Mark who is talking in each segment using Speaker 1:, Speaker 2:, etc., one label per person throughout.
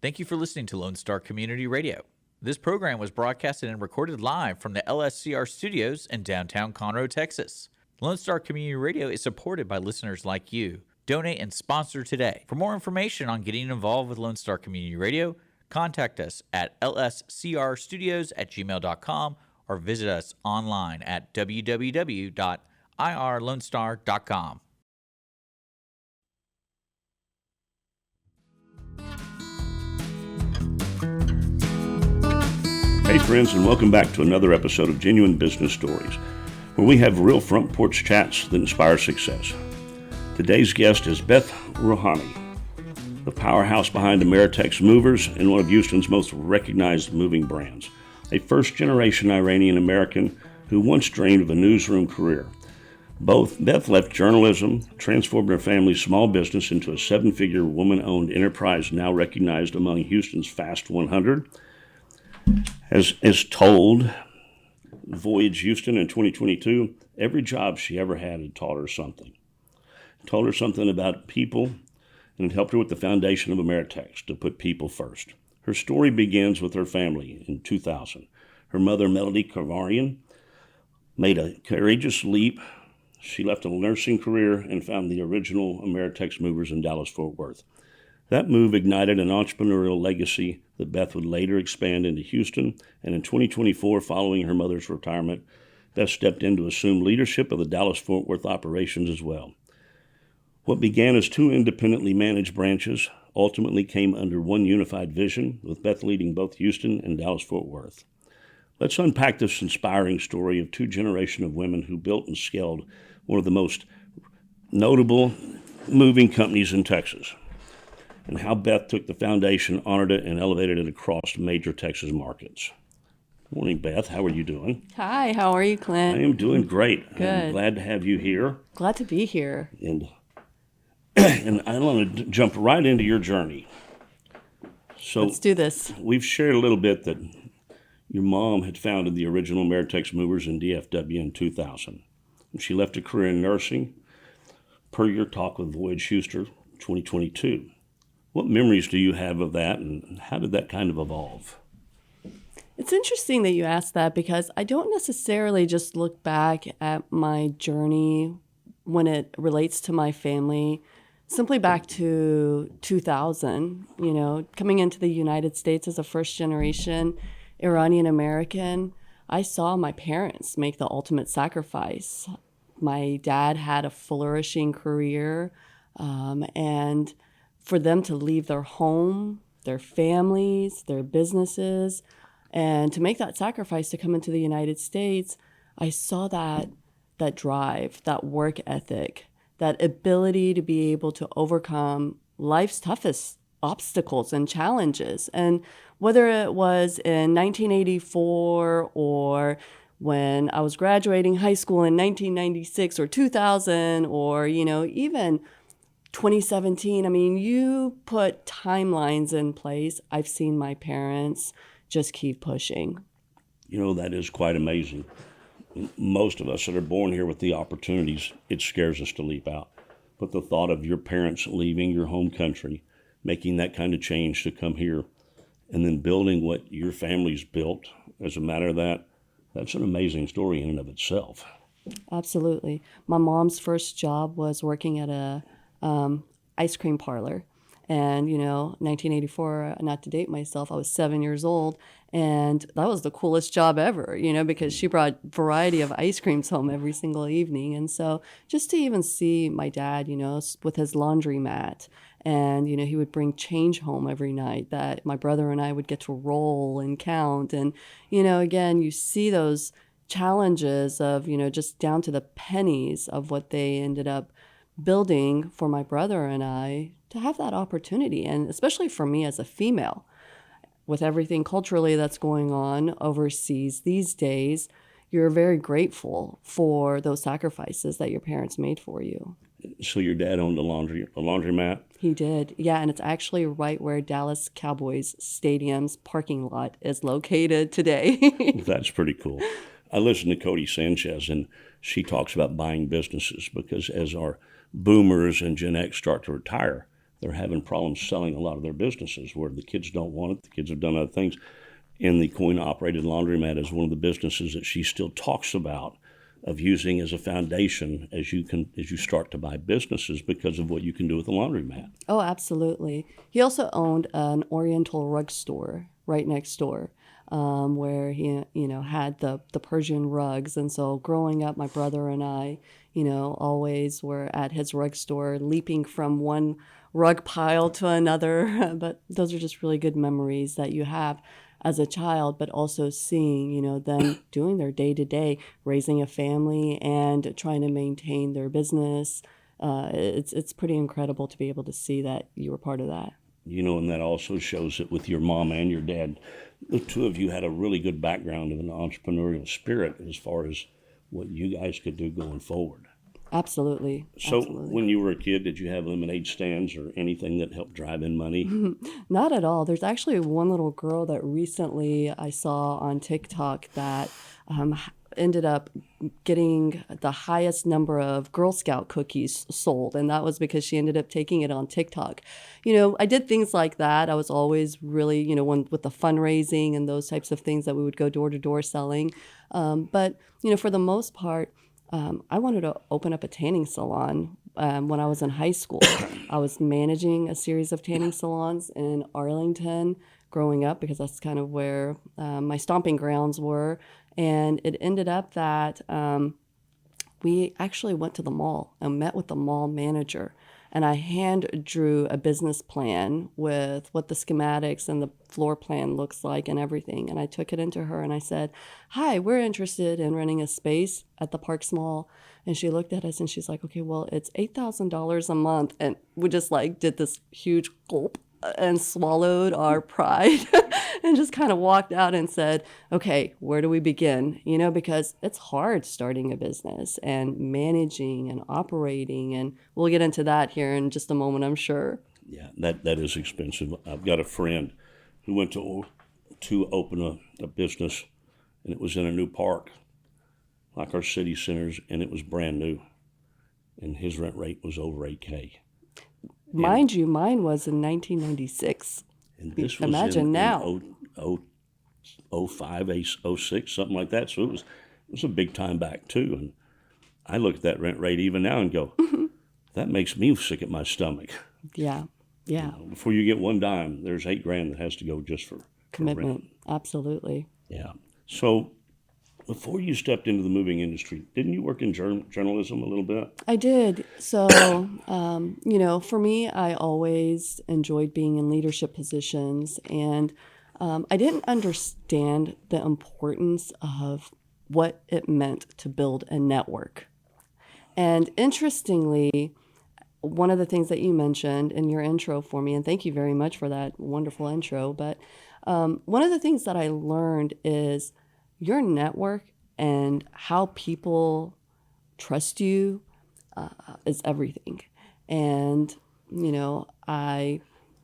Speaker 1: Thank you for listening to Lone Star Community Radio. This program was broadcasted and recorded live from the LSCR studios in downtown Conroe, Texas. Lone Star Community Radio is supported by listeners like you. Donate and sponsor today. For more information on getting involved with Lone Star Community Radio, contact us at lscrstudios@gmail.com or visit us online at www.irlonestar.com.
Speaker 2: Hey friends, and welcome back to another episode of Genuine Business Stories, where we have real front porch chats that inspire success. Today's guest is Beth Rohani, the powerhouse behind Ameritex Movers and one of Houston's most recognized moving brands, a first-generation Iranian-American who once dreamed of a newsroom career. Beth left journalism, transformed her family's small business into a seven-figure woman-owned enterprise now recognized among Houston's Fast 100. As told Voyage Houston in 2022, every job she ever had taught her something. It told her something about people, and it helped her with the foundation of Ameritex, to put people first. Her story begins with her family in 2000. Her mother, Melody Karvarian, made a courageous leap. She left a nursing career and found the original Ameritex Movers in Dallas-Fort Worth. That move ignited an entrepreneurial legacy that Beth would later expand into Houston, and in 2024, following her mother's retirement, Beth stepped in to assume leadership of the Dallas-Fort Worth operations as well. What began as two independently managed branches ultimately came under one unified vision, with Beth leading both Houston and Dallas-Fort Worth. Let's unpack this inspiring story of two generations of women who built and scaled one of the most notable moving companies in Texas, and how Beth took the foundation, honored it, and elevated it across major Texas markets. Morning, Beth. How are you doing?
Speaker 3: Hi, how are you, Clint?
Speaker 2: I am doing great.
Speaker 3: Good.
Speaker 2: I'm glad to have you here.
Speaker 3: Glad to be here.
Speaker 2: And I want to jump right into your journey. So
Speaker 3: let's do this.
Speaker 2: We've shared a little bit that your mom had founded the original Ameritex Movers in DFW in 2000. And she left a career in nursing, per your talk with Voyage Houston 2022. What memories do you have of that, and how did that kind of evolve?
Speaker 3: It's interesting that you asked that, because I don't necessarily just look back at my journey when it relates to my family, simply back to 2000, coming into the United States as a first-generation Iranian-American. I saw my parents make the ultimate sacrifice. My dad had a flourishing career, and for them to leave their home, their families, their businesses, and to make that sacrifice to come into the United States, I saw that drive, that work ethic, that ability to be able to overcome life's toughest obstacles and challenges. And whether it was in 1984 or when I was graduating high school in 1996 or 2000 or, even 2017, you put timelines in place. I've seen my parents just keep pushing.
Speaker 2: That is quite amazing. Most of us that are born here with the opportunities, it scares us to leap out. But the thought of your parents leaving your home country, making that kind of change to come here, and then building what your family's built as a matter of that's an amazing story in and of itself.
Speaker 3: Absolutely. My mom's first job was working at a ice cream parlor. And, 1984, not to date myself, I was 7 years old. And that was the coolest job ever, because she brought a variety of ice creams home every single evening. And so just to even see my dad, with his laundromat, and, he would bring change home every night that my brother and I would get to roll and count. And, again, you see those challenges of, just down to the pennies of what they ended up building for my brother and I to have that opportunity. And especially for me as a female, with everything culturally that's going on overseas these days, you're very grateful for those sacrifices that your parents made for you.
Speaker 2: So your dad owned a laundromat?
Speaker 3: He did, yeah, and it's actually right where Dallas Cowboys Stadium's parking lot is located today.
Speaker 2: That's pretty cool. I listened to Cody Sanchez, and she talks about buying businesses because as our boomers and Gen X start to retire, they're having problems selling a lot of their businesses where the kids don't want it. The kids have done other things. And the coin-operated laundromat is one of the businesses that she still talks about of using as a foundation as you start to buy businesses because of what you can do with a laundromat.
Speaker 3: Oh, absolutely. He also owned an Oriental rug store right next door, where he, had the Persian rugs. And so growing up, my brother and I, always were at his rug store, leaping from one rug pile to another. But those are just really good memories that you have as a child, but also seeing, them doing their day-to-day, raising a family and trying to maintain their business. It's pretty incredible to be able to see that you were part of that.
Speaker 2: And that also shows that with your mom and your dad, the two of you had a really good background of an entrepreneurial spirit as far as what you guys could do going forward.
Speaker 3: Absolutely.
Speaker 2: So
Speaker 3: Absolutely.
Speaker 2: When you were a kid, did you have lemonade stands or anything that helped drive in money?
Speaker 3: Not at all. There's actually one little girl that recently I saw on TikTok that ended up getting the highest number of Girl Scout cookies sold. And that was because she ended up taking it on TikTok. I did things like that. I was always really, with the fundraising and those types of things that we would go door to door selling. But, for the most part, I wanted to open up a tanning salon when I was in high school. I was managing a series of tanning salons in Arlington growing up because that's kind of where my stomping grounds were. And it ended up that we actually went to the mall and met with the mall manager. And I hand drew a business plan with what the schematics and the floor plan looks like and everything. And I took it into her and I said, "Hi, we're interested in renting a space at the Parks Mall." And she looked at us and she's like, "Okay, well, it's $8,000 a month." And we just did this huge gulp and swallowed our pride and just kind of walked out and said, "Okay, where do we begin?" Because it's hard starting a business and managing and operating. And we'll get into that here in just a moment, I'm sure.
Speaker 2: Yeah, that is expensive. I've got a friend who went to open a business, and it was in a new park, like our city centers, and it was brand new. And his rent rate was over $8K.
Speaker 3: Mind you, mine was in 1996.
Speaker 2: And this was
Speaker 3: Imagine now.
Speaker 2: in 05, 06, something like that. So it was a big time back too. And I look at that rent rate even now and go, that makes me sick at my stomach.
Speaker 3: Yeah.
Speaker 2: Before you get one dime, there's $8,000 that has to go just for
Speaker 3: Commitment.
Speaker 2: rent.
Speaker 3: Absolutely.
Speaker 2: Yeah. So before you stepped into the moving industry, didn't you work in journalism a little bit?
Speaker 3: I did. So, for me, I always enjoyed being in leadership positions. And I didn't understand the importance of what it meant to build a network. And interestingly, one of the things that you mentioned in your intro for me, and thank you very much for that wonderful intro, but one of the things that I learned is your network and how people trust you is everything. And,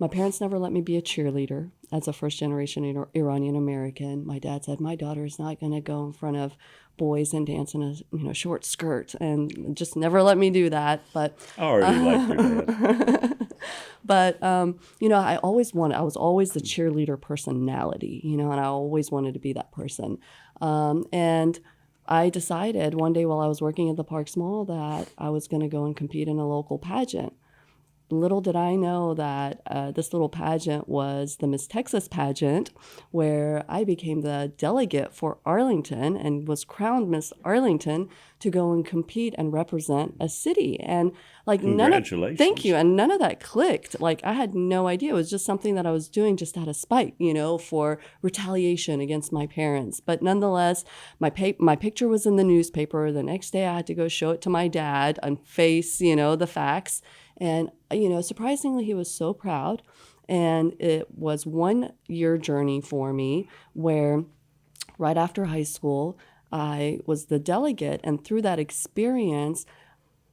Speaker 3: my parents never let me be a cheerleader as a first-generation Iranian-American. My dad said, my daughter is not going to go in front of boys and dance in a short skirt, and just never let me do that. But
Speaker 2: I already like your dad.
Speaker 3: But, I was always the cheerleader personality, and I always wanted to be that person. And I decided one day while I was working at the Parks Mall that I was going to go and compete in a local pageant. Little did I know that this little pageant was the Miss Texas pageant, where I became the delegate for Arlington and was crowned Miss Arlington to go and compete and represent a city. And
Speaker 2: Congratulations.
Speaker 3: Thank you. And none of that clicked. I had no idea. It was just something that I was doing just out of spite, for retaliation against my parents. But nonetheless, my picture was in the newspaper. The next day I had to go show it to my dad and face, the facts. And, surprisingly, he was so proud. And it was 1 year journey for me where right after high school, I was the delegate. And through that experience,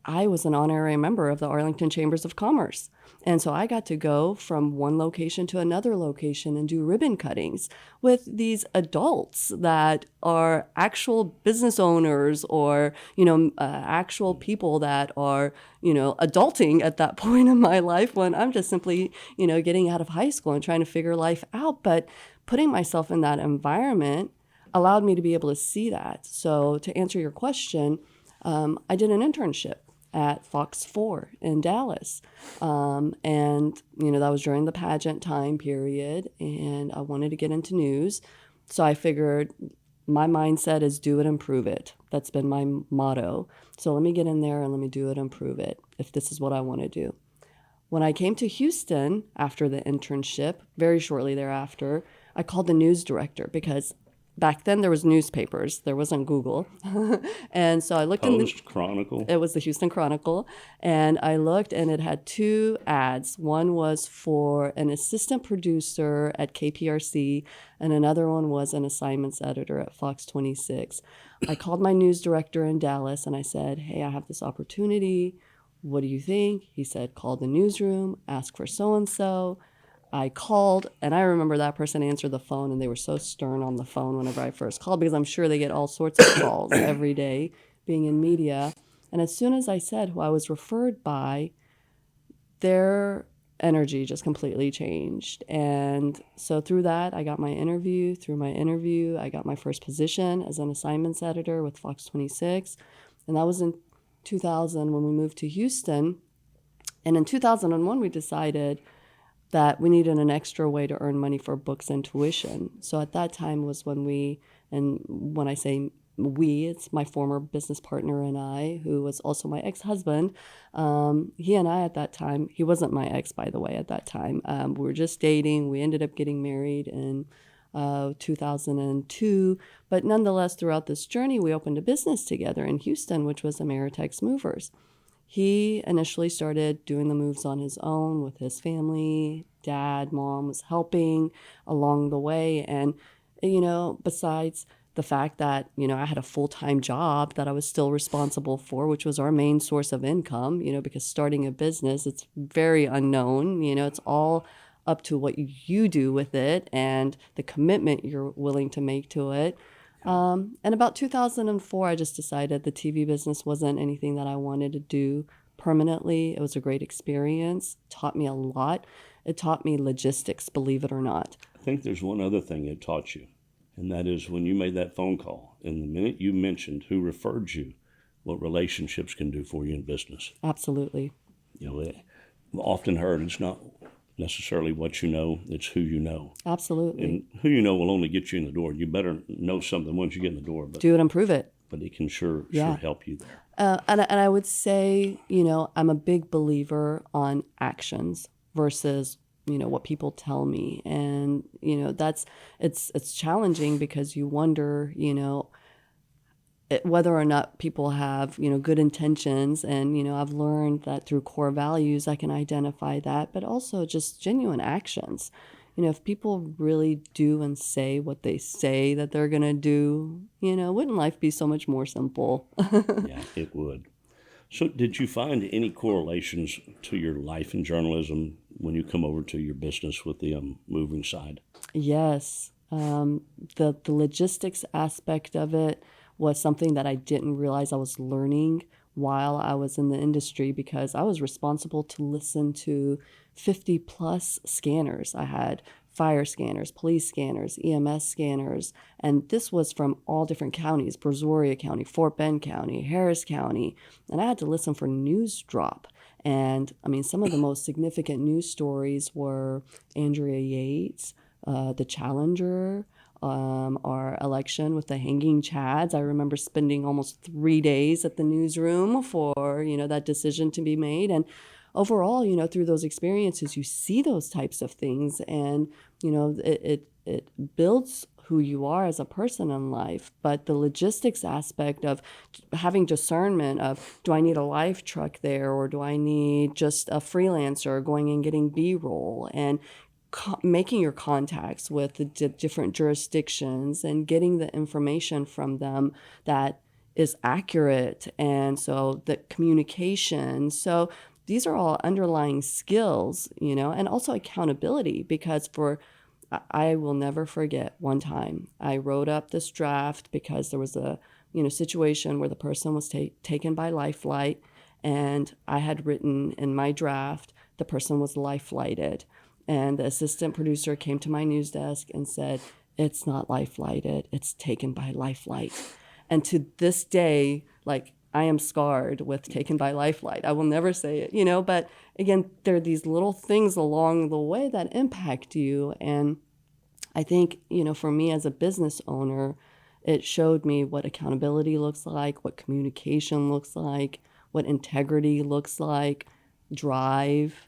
Speaker 3: I was an honorary member of the Arlington Chambers of Commerce. And so I got to go from one location to another location and do ribbon cuttings with these adults that are actual business owners or, actual people that are, adulting at that point in my life when I'm just simply, getting out of high school and trying to figure life out. But putting myself in that environment allowed me to be able to see that. So to answer your question, I did an internship at Fox 4 in Dallas. And, that was during the pageant time period, and I wanted to get into news. So I figured my mindset is do it and prove it. That's been my motto. So let me get in there and let me do it and prove it if this is what I want to do. When I came to Houston after the internship, very shortly thereafter, I called the news director because back then there was newspapers. There wasn't Google. And so I looked in the
Speaker 2: Chronicle.
Speaker 3: It was the Houston Chronicle. And I looked and it had 2 ads. One was for an assistant producer at KPRC and another one was an assignments editor at Fox 26. I called my news director in Dallas and I said, hey, I have this opportunity. What do you think? He said, call the newsroom, ask for so-and-so. I called, and I remember that person answered the phone, and they were so stern on the phone whenever I first called, because I'm sure they get all sorts of calls every day being in media. And as soon as I said who I was referred by, their energy just completely changed. And so through that, I got my interview. Through my interview, I got my first position as an assignments editor with Fox 26. And that was in 2000 when we moved to Houston. And in 2001, we decided that we needed an extra way to earn money for books and tuition. So at that time was when when I say we, it's my former business partner and I, who was also my ex-husband. He and I at that time, he wasn't my ex, by the way, at that time. We were just dating. We ended up getting married in 2002. But nonetheless, throughout this journey, we opened a business together in Houston, which was Ameritex Movers. He initially started doing the moves on his own with his family. Dad, mom was helping along the way. And, besides the fact that, I had a full-time job that I was still responsible for, which was our main source of income, because starting a business, it's very unknown. It's all up to what you do with it and the commitment you're willing to make to it. And about 2004, I just decided the TV business wasn't anything that I wanted to do permanently. It was a great experience. It taught me a lot. It taught me logistics, believe it or not.
Speaker 2: I think there's one other thing it taught you, and that is when you made that phone call, and the minute you mentioned who referred you, what relationships can do for you in business.
Speaker 3: Absolutely.
Speaker 2: I've often heard it's not necessarily what you know, it's who you know.
Speaker 3: Absolutely.
Speaker 2: And who you know will only get you in the door. You better know something once you get in the door. But
Speaker 3: do it and prove it.
Speaker 2: But it can sure help you there.
Speaker 3: And I would say, I'm a big believer on actions versus, what people tell me. And, it's challenging because you wonder, whether or not people have, good intentions. And, I've learned that through core values, I can identify that, but also just genuine actions. If people really do and say what they say that they're going to do, wouldn't life be so much more simple?
Speaker 2: Yeah, it would. So did you find any correlations to your life in journalism when you come over to your business with the moving side?
Speaker 3: Yes. The logistics aspect of it was something that I didn't realize I was learning while I was in the industry, because I was responsible to listen to 50 plus scanners. I had fire scanners, police scanners, EMS scanners, and this was from all different counties: Brazoria County, Fort Bend County, Harris County, and I had to listen for news drop. And some of the most significant news stories were Andrea Yates, the Challenger, our election with the hanging chads. I remember spending almost 3 days at the newsroom for, that decision to be made. And overall, through those experiences, you see those types of things, and, it builds who you are as a person in life. But the logistics aspect of having discernment of, do I need a live truck there, or do I need just a freelancer going and getting B-roll, and making your contacts with the different jurisdictions and getting the information from them that is accurate. And so the communication. So these are all underlying skills, and also accountability, because I will never forget one time I wrote up this draft because there was a, situation where the person was taken by life flight, and I had written in my draft, the person was life flighted. And the assistant producer came to my news desk and said, "It's not life flighted, it's taken by life flight." And to this day, like, I am scarred with taken by life flight. I will never say it, but again, there are these little things along the way that impact you. And I think, for me as a business owner, it showed me what accountability looks like, what communication looks like, what integrity looks like, drive.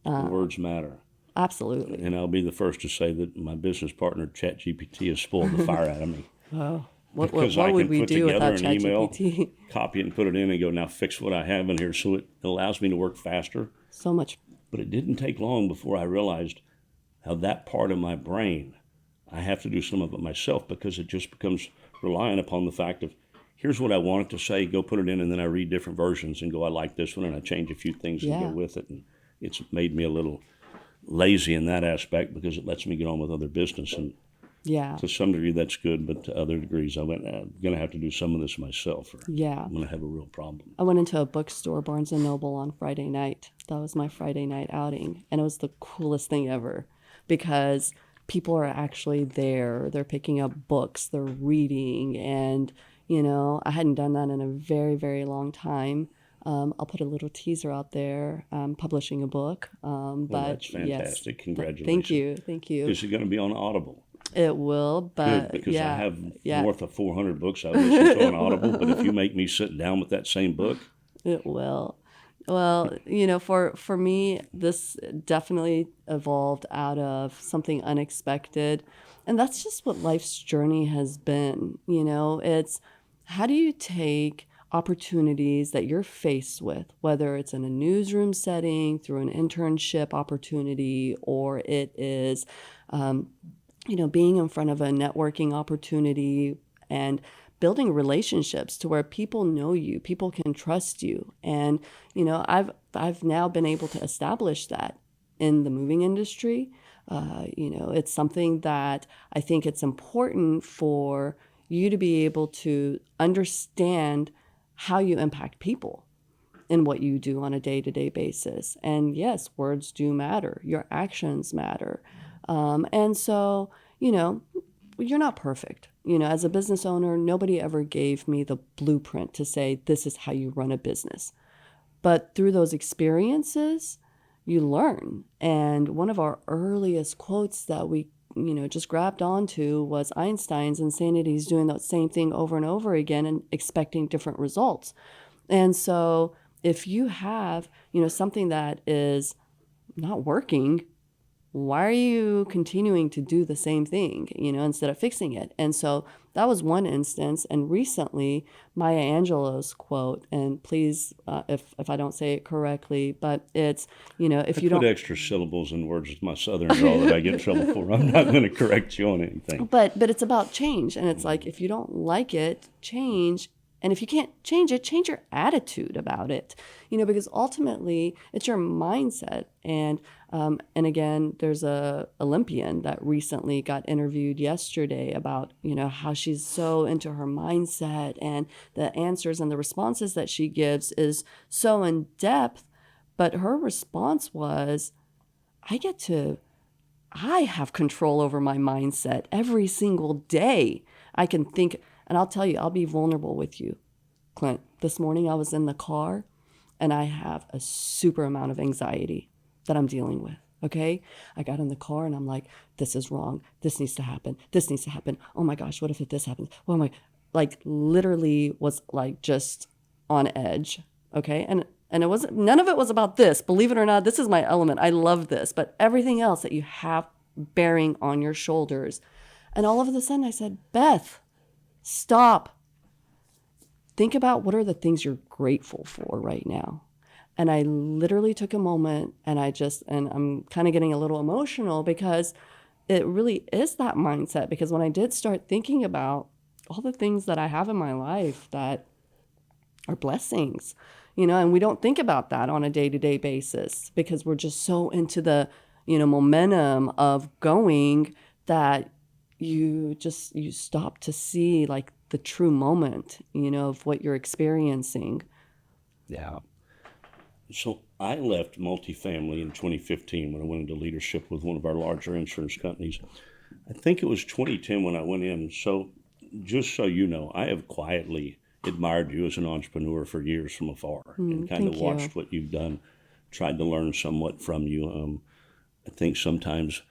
Speaker 2: Words matter.
Speaker 3: Absolutely.
Speaker 2: And I'll be the first to say that my business partner, ChatGPT, has spoiled the fire out of me.
Speaker 3: Oh, what
Speaker 2: Because I
Speaker 3: would
Speaker 2: can
Speaker 3: we
Speaker 2: put
Speaker 3: do
Speaker 2: together
Speaker 3: without
Speaker 2: an email,
Speaker 3: ChatGPT?
Speaker 2: copy it and put it in and go, now fix what I have in here. So it allows me to work faster.
Speaker 3: So much.
Speaker 2: But it didn't take long before I realized how that part of my brain, I have to do some of it myself, because it just becomes reliant upon the fact of, here's what I want it to say, go put it in, and then I read different versions and go, I like this one, and I change a few things and go with it. And it's made me a little lazy in that aspect, because it lets me get on with other business. And to some degree that's good, but to other degrees I'm going to have to do some of this myself, or I'm going to have a real problem.
Speaker 3: I went into a bookstore, Barnes & Noble, on Friday night. That was my Friday night outing, and it was the coolest thing ever, because people are actually there. They're picking up books, they're reading, and I hadn't done that in a very, very long time. I'll put a little teaser out there. I'm publishing a book.
Speaker 2: Well, that's fantastic.
Speaker 3: Yes.
Speaker 2: Congratulations.
Speaker 3: Thank you.
Speaker 2: Is it going to be on Audible?
Speaker 3: It will, but
Speaker 2: good, because I have north of 400 books I listen to on Audible, but if you make me sit down with that same book.
Speaker 3: It will. Well, for me, this definitely evolved out of something unexpected. And that's just what life's journey has been. It's, how do you take opportunities that you're faced with, whether it's in a newsroom setting, through an internship opportunity, or it is, being in front of a networking opportunity and building relationships to where people know you, people can trust you. And, I've now been able to establish that in the moving industry. It's something that I think it's important for you to be able to understand how you impact people in what you do on a day-to-day basis. And yes, words do matter. Your actions matter. And so, you're not perfect. As a business owner, nobody ever gave me the blueprint to say, this is how you run a business. But through those experiences, you learn. And one of our earliest quotes that we just grabbed onto was Einstein's insanity is doing that same thing over and over again and expecting different results. And so if you have, something that is not working, why are you continuing to do the same thing, instead of fixing it? And so that was one instance. And recently, Maya Angelou's quote, and please, if I don't say it correctly, but it's, if you don't
Speaker 2: put extra syllables in words with my Southern drawl that I get in trouble for, I'm not going to correct you on anything.
Speaker 3: But it's about change. And it's like, if you don't like it, change. And if you can't change it, change your attitude about it, because ultimately it's your mindset. And again, there's a Olympian that recently got interviewed yesterday about, how she's so into her mindset, and the answers and the responses that she gives is so in depth. But her response was, I have control over my mindset every single day. I can think. And I'll tell you, I'll be vulnerable with you, Clint. This morning I was in the car and I have a super amount of anxiety that I'm dealing with, okay? I got in the car and I'm like, this is wrong. This needs to happen. This needs to happen. Oh my gosh, what if this happens? Oh my, like literally was like just on edge, okay? And it wasn't, none of it was about this. Believe it or not, this is my element. I love this. But everything else that you have bearing on your shoulders. And all of a sudden I said, Beth, stop. Think about what are the things you're grateful for right now. And I literally took a moment and I'm kind of getting a little emotional because it really is that mindset. Because when I did start thinking about all the things that I have in my life that are blessings, and we don't think about that on a day-to-day basis because we're just so into the, momentum of going that you stop to see like the true moment, of what you're experiencing.
Speaker 2: Yeah. So I left multifamily in 2015 when I went into leadership with one of our larger insurance companies. I think it was 2010 when I went in. So just so you know, I have quietly admired you as an entrepreneur for years from afar and kind of watched what you've done, tried to learn somewhat from you. I think sometimes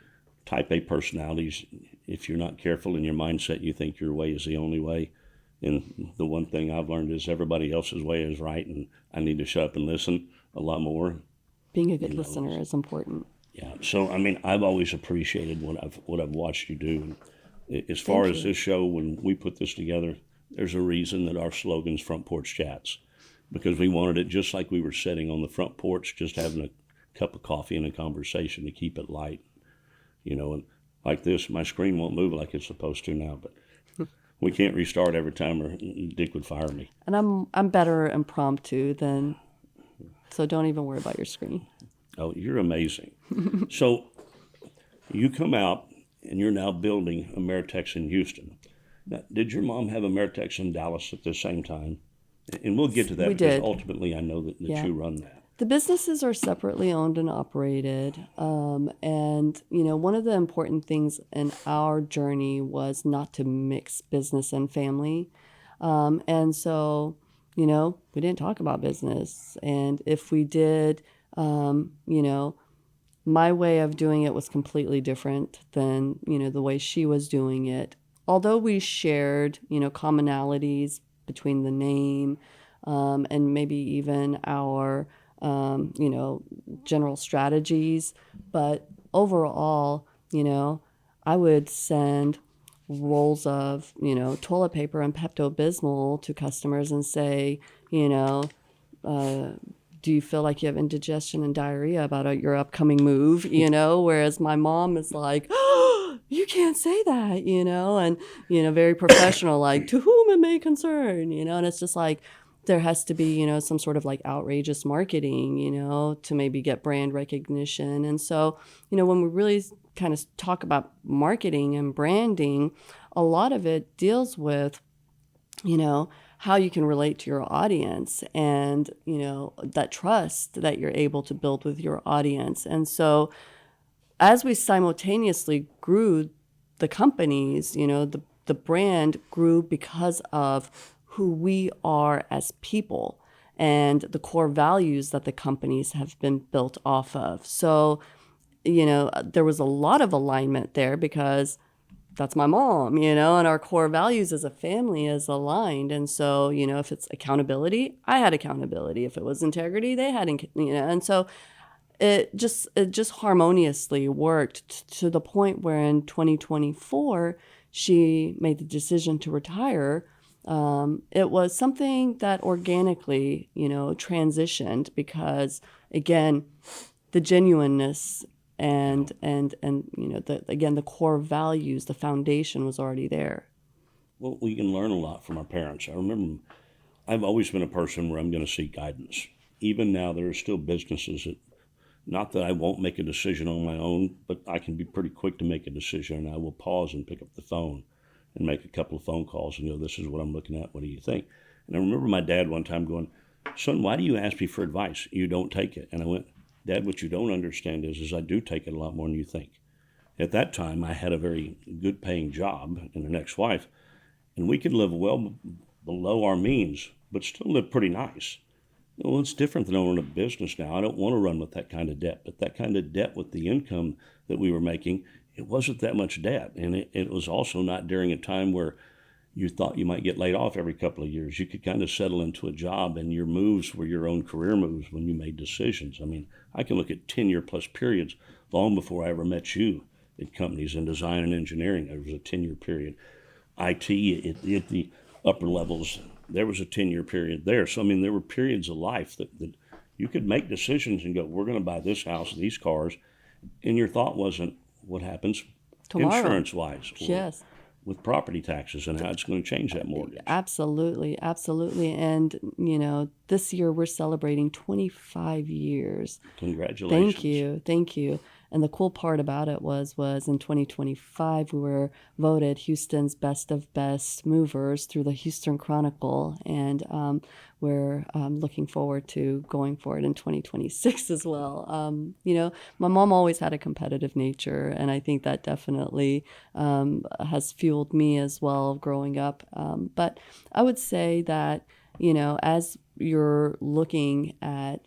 Speaker 2: type A personalities, if you're not careful in your mindset, you think your way is the only way. And the one thing I've learned is everybody else's way is right, and I need to shut up and listen a lot more.
Speaker 3: Being a good listener is important.
Speaker 2: Yeah. So, I mean, I've always appreciated what I've watched you do. And as far as this show, when we put this together, there's a reason that our slogan's Front Porch Chats, because we wanted it just like we were sitting on the front porch, just having a cup of coffee and a conversation to keep it light, and like this, my screen won't move like it's supposed to now, but we can't restart every time or Dick would fire me.
Speaker 3: And I'm better impromptu so don't even worry about your screen.
Speaker 2: Oh, you're amazing. So you come out and you're now building Ameritex in Houston. Now, did your mom have Ameritex in Dallas at the same time? And we'll get to that because ultimately I know that you run that.
Speaker 3: The businesses are separately owned and operated. And, one of the important things in our journey was not to mix business and family. And so, we didn't talk about business. And if we did, my way of doing it was completely different than, the way she was doing it. Although we shared, commonalities between the name and maybe even our general strategies. But overall, I would send rolls of, toilet paper and Pepto-Bismol to customers and say, do you feel like you have indigestion and diarrhea about your upcoming move? Whereas my mom is like, oh, you can't say that, and, very professional, like to whom it may concern, and it's just like, there has to be, some sort of like outrageous marketing, to maybe get brand recognition. And so, when we really kind of talk about marketing and branding, a lot of it deals with, how you can relate to your audience and, that trust that you're able to build with your audience. And so as we simultaneously grew the companies, the brand grew because of who we are as people and the core values that the companies have been built off of. So, there was a lot of alignment there because that's my mom, and our core values as a family is aligned. And so, if it's accountability, I had accountability. If it was integrity, they had, and so it just harmoniously worked to the point where in 2024, she made the decision to retire. It was something that organically, transitioned because, again, the genuineness and the core values, the foundation was already there.
Speaker 2: Well, we can learn a lot from our parents. I remember I've always been a person where I'm going to seek guidance. Even now, there are still businesses that, not that I won't make a decision on my own, but I can be pretty quick to make a decision, and I will pause and pick up the phone and make a couple of phone calls and go, this is what I'm looking at. What do you think? And I remember my dad one time going, son, why do you ask me for advice? You don't take it. And I went, Dad, what you don't understand is I do take it a lot more than you think. At that time, I had a very good paying job and an ex-wife, and we could live well below our means, but still live pretty nice. Well, it's different than owning a business now. I don't want to run with that kind of debt, but that kind of debt with the income that we were making, it wasn't that much debt. And it was also not during a time where you thought you might get laid off every couple of years. You could kind of settle into a job, and your moves were your own career moves when you made decisions. I mean, I can look at 10-year plus periods long before I ever met you at companies in design and engineering. There was a 10-year period. IT at the upper levels, there was a 10-year period there. So, I mean, there were periods of life that you could make decisions and go, we're going to buy this house, these cars. And your thought wasn't what happens
Speaker 3: tomorrow,
Speaker 2: insurance-wise.
Speaker 3: Yes.
Speaker 2: with property taxes and how it's going to change that mortgage.
Speaker 3: Absolutely. And, this year we're celebrating 25 years.
Speaker 2: Congratulations.
Speaker 3: Thank you. And the cool part about it was in 2025, we were voted Houston's best of best movers through the Houston Chronicle. And we're looking forward to going for it in 2026 as well. My mom always had a competitive nature, and I think that definitely has fueled me as well growing up. But I would say that, as you're looking at,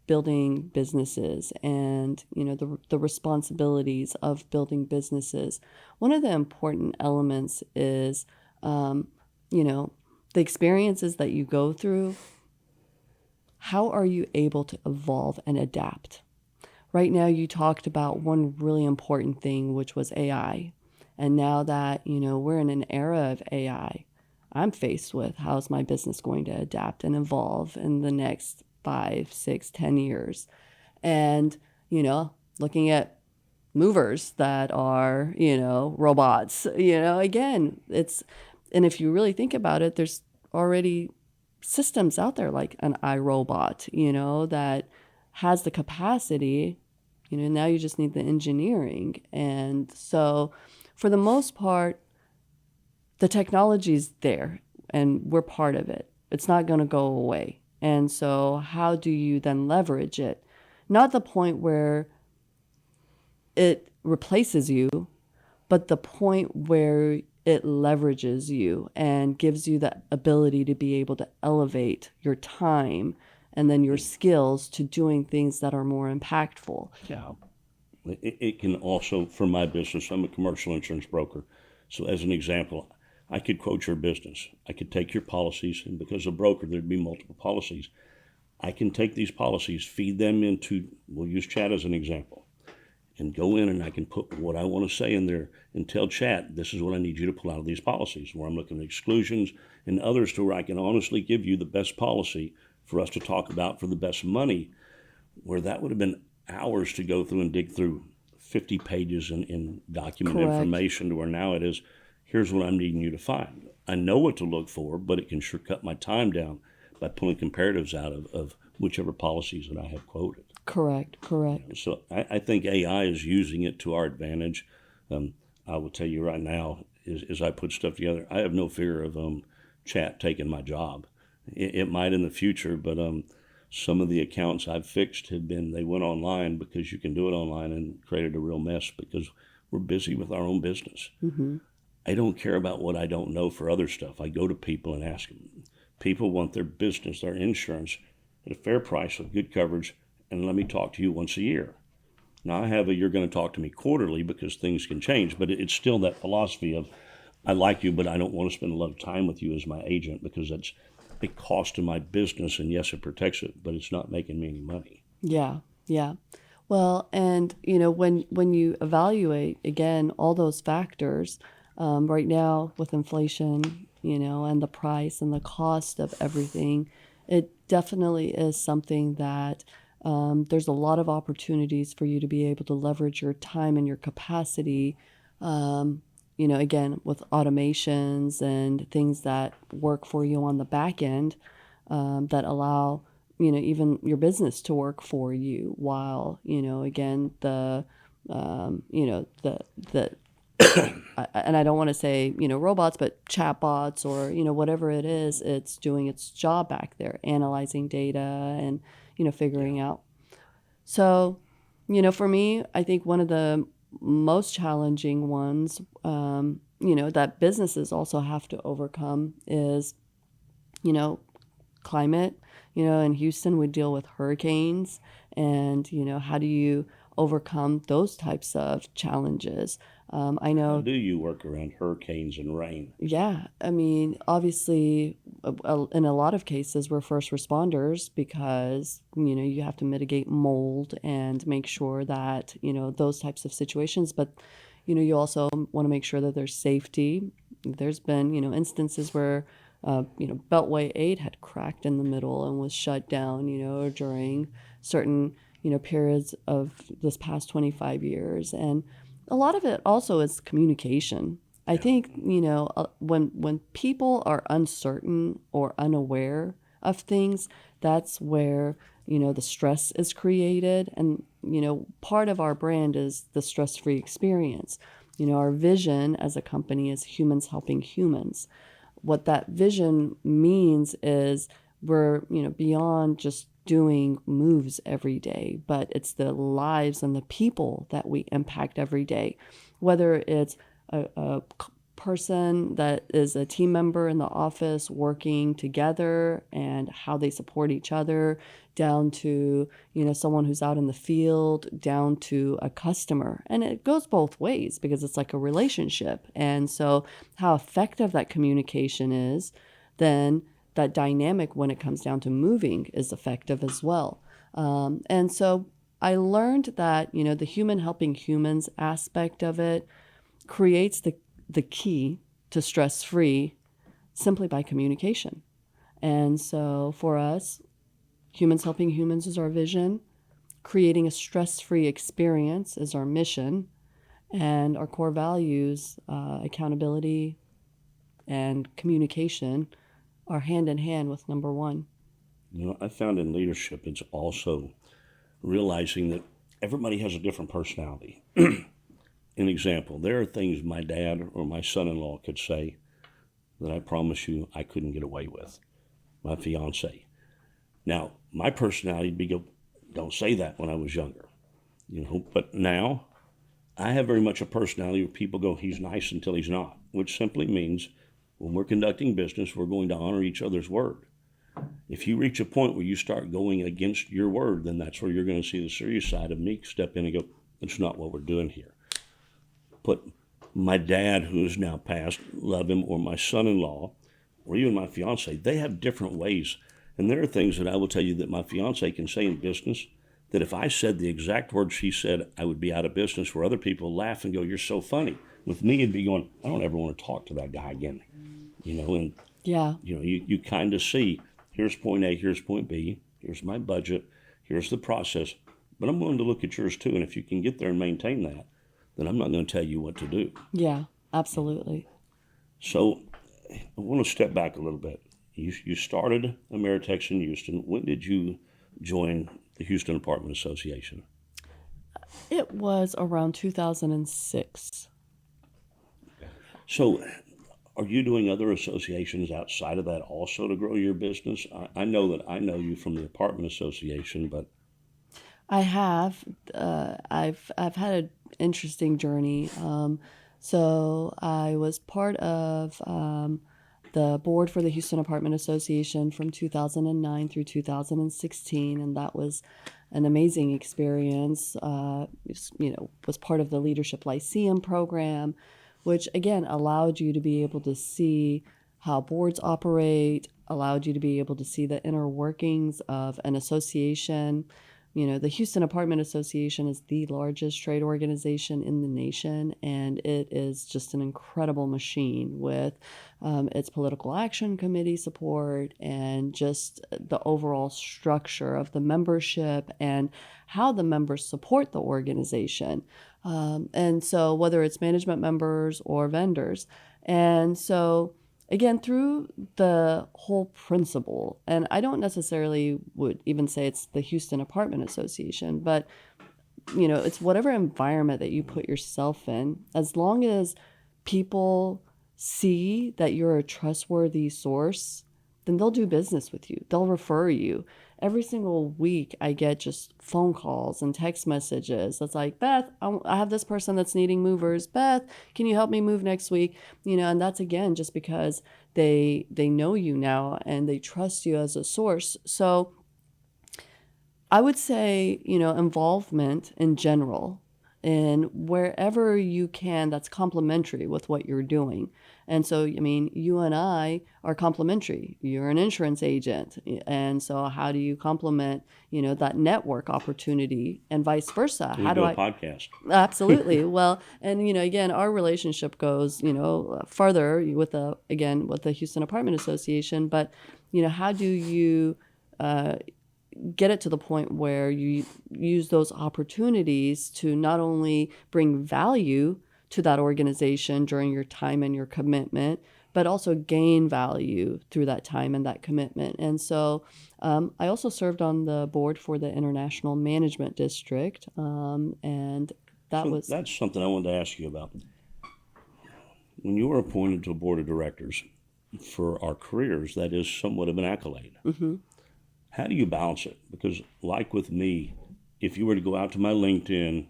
Speaker 3: building businesses and, the responsibilities of building businesses, one of the important elements is, the experiences that you go through. How are you able to evolve and adapt? Right now, you talked about one really important thing, which was AI. And now that, we're in an era of AI, I'm faced with how's my business going to adapt and evolve in the next 5, 6, 10 years. And, looking at movers that are, robots, again, and if you really think about it, there's already systems out there like an iRobot, that has the capacity, now you just need the engineering. And so for the most part, the technology's there and we're part of it. It's not going to go away. And so how do you then leverage it? Not the point where it replaces you, but the point where it leverages you and gives you the ability to be able to elevate your time and then your skills to doing things that are more impactful.
Speaker 2: Yeah. It can also, for my business, I'm a commercial insurance broker. So as an example, I could quote your business. I could take your policies, and because a broker, there'd be multiple policies. I can take these policies, feed them into, we'll use chat as an example, and go in and I can put what I want to say in there and tell chat, this is what I need you to pull out of these policies, where I'm looking at exclusions and others to where I can honestly give you the best policy for us to talk about for the best money, where that would have been hours to go through and dig through 50 pages in document
Speaker 3: Correct.
Speaker 2: Information to where now it is, here's what I'm needing you to find. I know what to look for, but it can sure cut my time down by pulling comparatives out of whichever policies that I have quoted.
Speaker 3: Correct.
Speaker 2: So I think AI is using it to our advantage. I will tell you right now, as I put stuff together, I have no fear of chat taking my job. It might in the future, but some of the accounts I've fixed have been, they went online because you can do it online, and created a real mess because we're busy with our own business.
Speaker 3: Mm-hmm.
Speaker 2: I don't care about what I don't know for other stuff. I go to people and ask them. People want their business, their insurance at a fair price with good coverage, and let me talk to you once a year. Now I have you're going to talk to me quarterly because things can change, but it's still that philosophy of, I like you, but I don't want to spend a lot of time with you as my agent because that's a cost to my business, and yes, it protects it, but it's not making me any money.
Speaker 3: Yeah. Well, and when you evaluate again all those factors, right now with inflation, and the price and the cost of everything, it definitely is something that there's a lot of opportunities for you to be able to leverage your time and your capacity, again, with automations and things that work for you on the back end, that allow, even your business to work for you while, again, and I don't want to say, robots, but chatbots or, whatever it is, it's doing its job back there, analyzing data and, figuring out. So, for me, I think one of the most challenging ones, that businesses also have to overcome is, climate. In Houston, we deal with hurricanes, and, how do you overcome those types of challenges? I know.
Speaker 2: How do you work around hurricanes and rain?
Speaker 3: Yeah, I mean, obviously, in a lot of cases, we're first responders because, you have to mitigate mold and make sure that, those types of situations. But, you also want to make sure that there's safety. There's been, instances where, Beltway 8 had cracked in the middle and was shut down, during certain, periods of this past 25 years. And a lot of it also is communication. I think, when people are uncertain or unaware of things, that's where, the stress is created. And, part of our brand is the stress-free experience. Our vision as a company is humans helping humans. What that vision means is we're, beyond just doing moves every day, but it's the lives and the people that we impact every day, whether it's a person that is a team member in the office working together and how they support each other, down to, someone who's out in the field, down to a customer. And it goes both ways because it's like a relationship. And so how effective that communication is, then that dynamic when it comes down to moving is effective as well. And so I learned that, the human helping humans aspect of it creates the key to stress-free simply by communication. And so for us, humans helping humans is our vision. Creating a stress-free experience is our mission. And our core values, accountability and communication, are hand in hand with number one.
Speaker 2: I found in leadership, it's also realizing that everybody has a different personality. An example, there are things my dad or my son-in-law could say that I promise you I couldn't get away with. My fiance. Now, my personality would be go, don't say that when I was younger. But now I have very much a personality where people go, he's nice until he's not, which simply means when we're conducting business, we're going to honor each other's word. If you reach a point where you start going against your word, then that's where you're going to see the serious side of me step in and go, that's not what we're doing here. But my dad, who is now passed, love him, or my son-in-law, or even my fiance, they have different ways. And there are things that I will tell you that my fiance can say in business that if I said the exact words she said, I would be out of business, where other people laugh and go, you're so funny. With me, it'd be going, I don't ever want to talk to that guy again. And
Speaker 3: Yeah.
Speaker 2: You kind of see, here's point A, here's point B, here's my budget, here's the process, but I'm willing to look at yours too. And if you can get there and maintain that, then I'm not going to tell you what to do.
Speaker 3: Yeah, absolutely.
Speaker 2: So I want to step back a little bit. You started Ameritex in Houston. When did you join the Houston Apartment Association?
Speaker 3: It was around 2006.
Speaker 2: So are you doing other associations outside of that also to grow your business? I know that I know you from the Apartment Association, but
Speaker 3: I have. I've had an interesting journey. So I was part of the board for the Houston Apartment Association from 2009 through 2016, and that was an amazing experience. Was part of the Leadership Lyceum program, which again allowed you to be able to see how boards operate, allowed you to be able to see the inner workings of an association. The Houston Apartment Association is the largest trade organization in the nation, and it is just an incredible machine with its political action committee support and just the overall structure of the membership and how the members support the organization. And so whether it's management members or vendors. And so again, through the whole principle, and I don't necessarily would even say it's the Houston Apartment Association, but, it's whatever environment that you put yourself in, as long as people see that you're a trustworthy source, then they'll do business with you. They'll refer you. Every single week, I get just phone calls and text messages. That's like, Beth, I have this person that's needing movers. Beth, can you help me move next week? And that's, again, just because they know you now and they trust you as a source. So I would say, involvement in general and wherever you can, that's complementary with what you're doing. And so, you and I are complementary. You're an insurance agent. And so how do you complement, that network opportunity and vice versa?
Speaker 2: How do I podcast?
Speaker 3: Absolutely. Well, and, again, our relationship goes, further with the Houston Apartment Association. But, how do you get it to the point where you use those opportunities to not only bring value to that organization during your time and your commitment, but also gain value through that time and that commitment. And so I also served on the board for the International Management District, and
Speaker 2: That's something I wanted to ask you about. When you were appointed to a board of directors, for our careers, that is somewhat of an accolade.
Speaker 3: Mm-hmm.
Speaker 2: How do you balance it? Because like with me, if you were to go out to my LinkedIn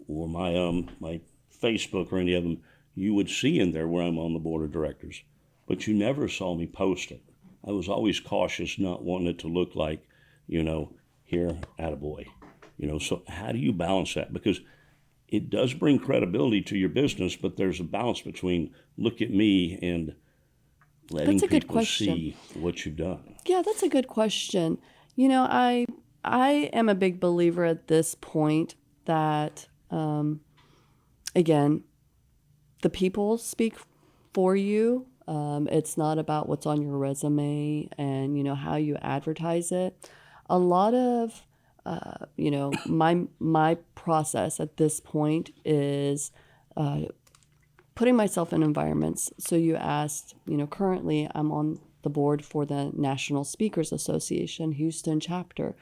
Speaker 2: or my Facebook or any of them, you would see in there where I'm on the board of directors, but you never saw me post it. I was always cautious, not wanting it to look like, here, attaboy. So how do you balance that? Because it does bring credibility to your business, but there's a balance between look at me and letting people see what you've done.
Speaker 3: Yeah, that's a good question. I am a big believer at this point that, again, the people speak for you. It's not about what's on your resume and, how you advertise it. A lot of, my process at this point is putting myself in environments. So you asked, currently I'm on the board for the National Speakers Association Houston chapter.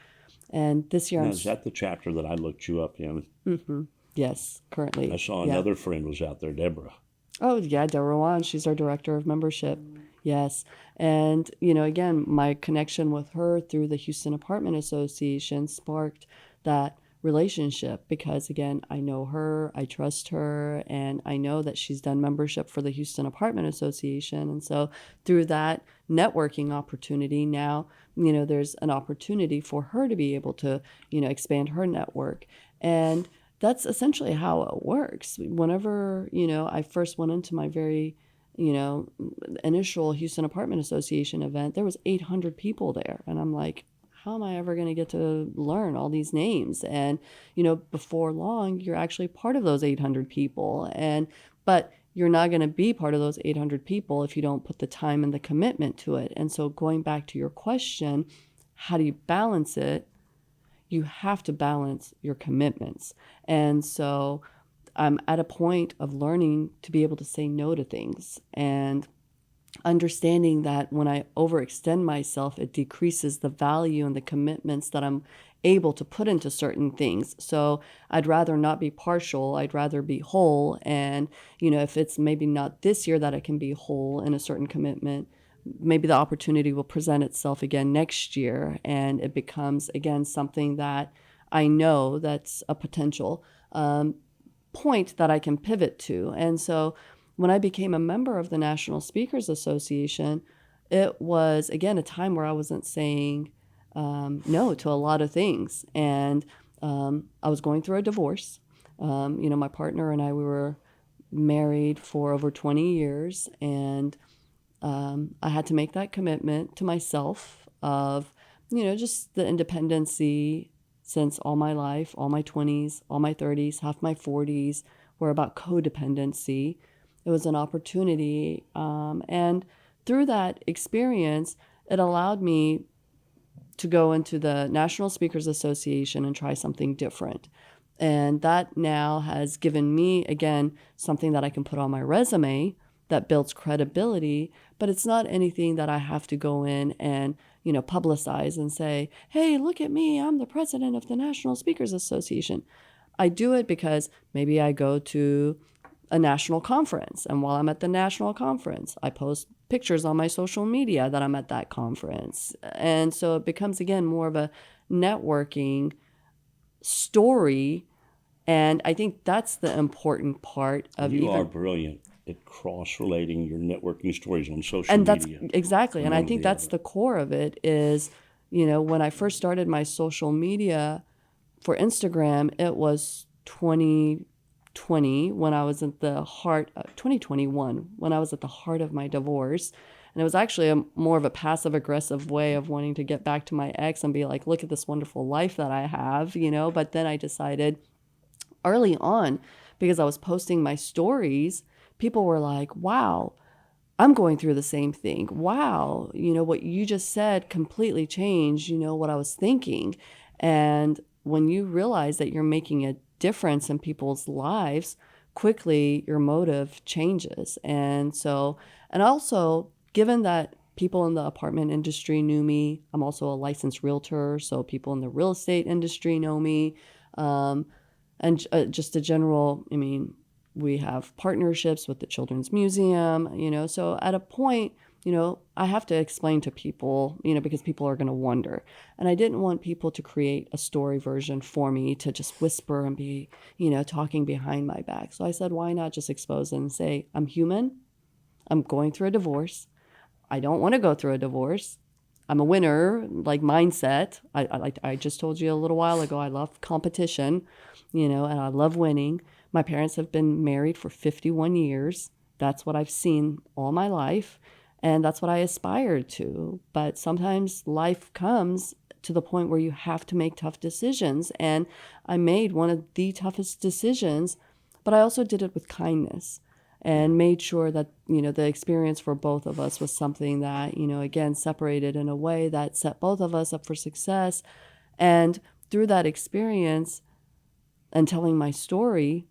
Speaker 3: And this year
Speaker 2: is that the chapter that I looked you up in?
Speaker 3: Mm-hmm. Yes, currently.
Speaker 2: I saw another friend was out there, Deborah.
Speaker 3: Oh, yeah, Beth Rohani. She's our director of membership. Yes. And, again, my connection with her through the Houston Apartment Association sparked that relationship because, again, I know her, I trust her, and I know that she's done membership for the Houston Apartment Association. And so through that networking opportunity, now, there's an opportunity for her to be able to, expand her network. And that's essentially how it works. Whenever, I first went into my very, initial Houston Apartment Association event, there was 800 people there. And I'm like, how am I ever going to get to learn all these names? And, before long, you're actually part of those 800 people. But you're not going to be part of those 800 people if you don't put the time and the commitment to it. And so going back to your question, how do you balance it? You have to balance your commitments. And so I'm at a point of learning to be able to say no to things and understanding that when I overextend myself, it decreases the value and the commitments that I'm able to put into certain things. So I'd rather not be partial. I'd rather be whole. And, if it's maybe not this year that I can be whole in a certain commitment, maybe the opportunity will present itself again next year. And it becomes, again, something that I know that's a potential point that I can pivot to. And so when I became a member of the National Speakers Association, it was, again, a time where I wasn't saying no to a lot of things. And I was going through a divorce. My partner and I, we were married for over 20 years. And I had to make that commitment to myself of, just the independency since all my life, all my 20s, all my 30s, half my 40s were about codependency. It was an opportunity. And through that experience, it allowed me to go into the National Speakers Association and try something different. And that now has given me, again, something that I can put on my resume that builds credibility, but it's not anything that I have to go in and, publicize and say, hey, look at me, I'm the president of the National Speakers Association. I do it because maybe I go to a national conference, and while I'm at the national conference, I post pictures on my social media that I'm at that conference. And so it becomes, again, more of a networking story. And I think that's the important part of
Speaker 2: You are brilliant at cross-relating your networking stories on social media.
Speaker 3: And that's exactly. And I think that's the core of it is, when I first started my social media for Instagram, it was 2020 when I was at the heart, 2021 when I was at the heart of my divorce. And it was actually more of a passive-aggressive way of wanting to get back to my ex and be like, look at this wonderful life that I have, But then I decided early on, because I was posting my stories, people were like, wow, I'm going through the same thing. Wow, what you just said completely changed, what I was thinking. And when you realize that you're making a difference in people's lives, quickly your motive changes. And also, given that people in the apartment industry knew me, I'm also a licensed realtor, so people in the real estate industry know me. Just a general, I mean, we have partnerships with the Children's Museum, so at a point, I have to explain to people, because people are going to wonder. And I didn't want people to create a story version for me to just whisper and be, talking behind my back. So I said, why not just expose it and say, I'm human. I'm going through a divorce. I don't want to go through a divorce. I'm a winner, like mindset. I just told you a little while ago, I love competition, and I love winning. My parents have been married for 51 years. That's what I've seen all my life. And that's what I aspired to. But sometimes life comes to the point where you have to make tough decisions. And I made one of the toughest decisions, but I also did it with kindness and made sure that, the experience for both of us was something that, again, separated in a way that set both of us up for success. And through that experience and telling my story,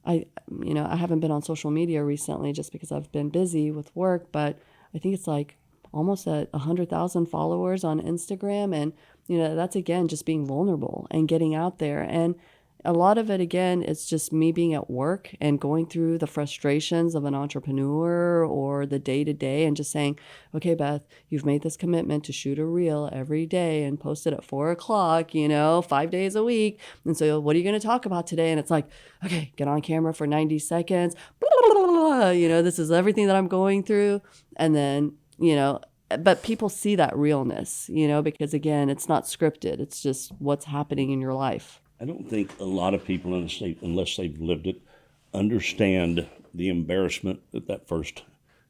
Speaker 3: I haven't been on social media recently just because I've been busy with work, but I think it's like almost at 100,000 followers on Instagram. And, that's, again, just being vulnerable and getting out there. And a lot of it, again, is just me being at work and going through the frustrations of an entrepreneur or the day-to-day and just saying, okay, Beth, you've made this commitment to shoot a reel every day and post it at 4:00, 5 days a week. And so what are you going to talk about today? And it's like, okay, get on camera for 90 seconds. This is everything that I'm going through. And then, but people see that realness, because, again, it's not scripted. It's just what's happening in your life.
Speaker 2: I don't think a lot of people in the state, unless they've lived it, understand the embarrassment that first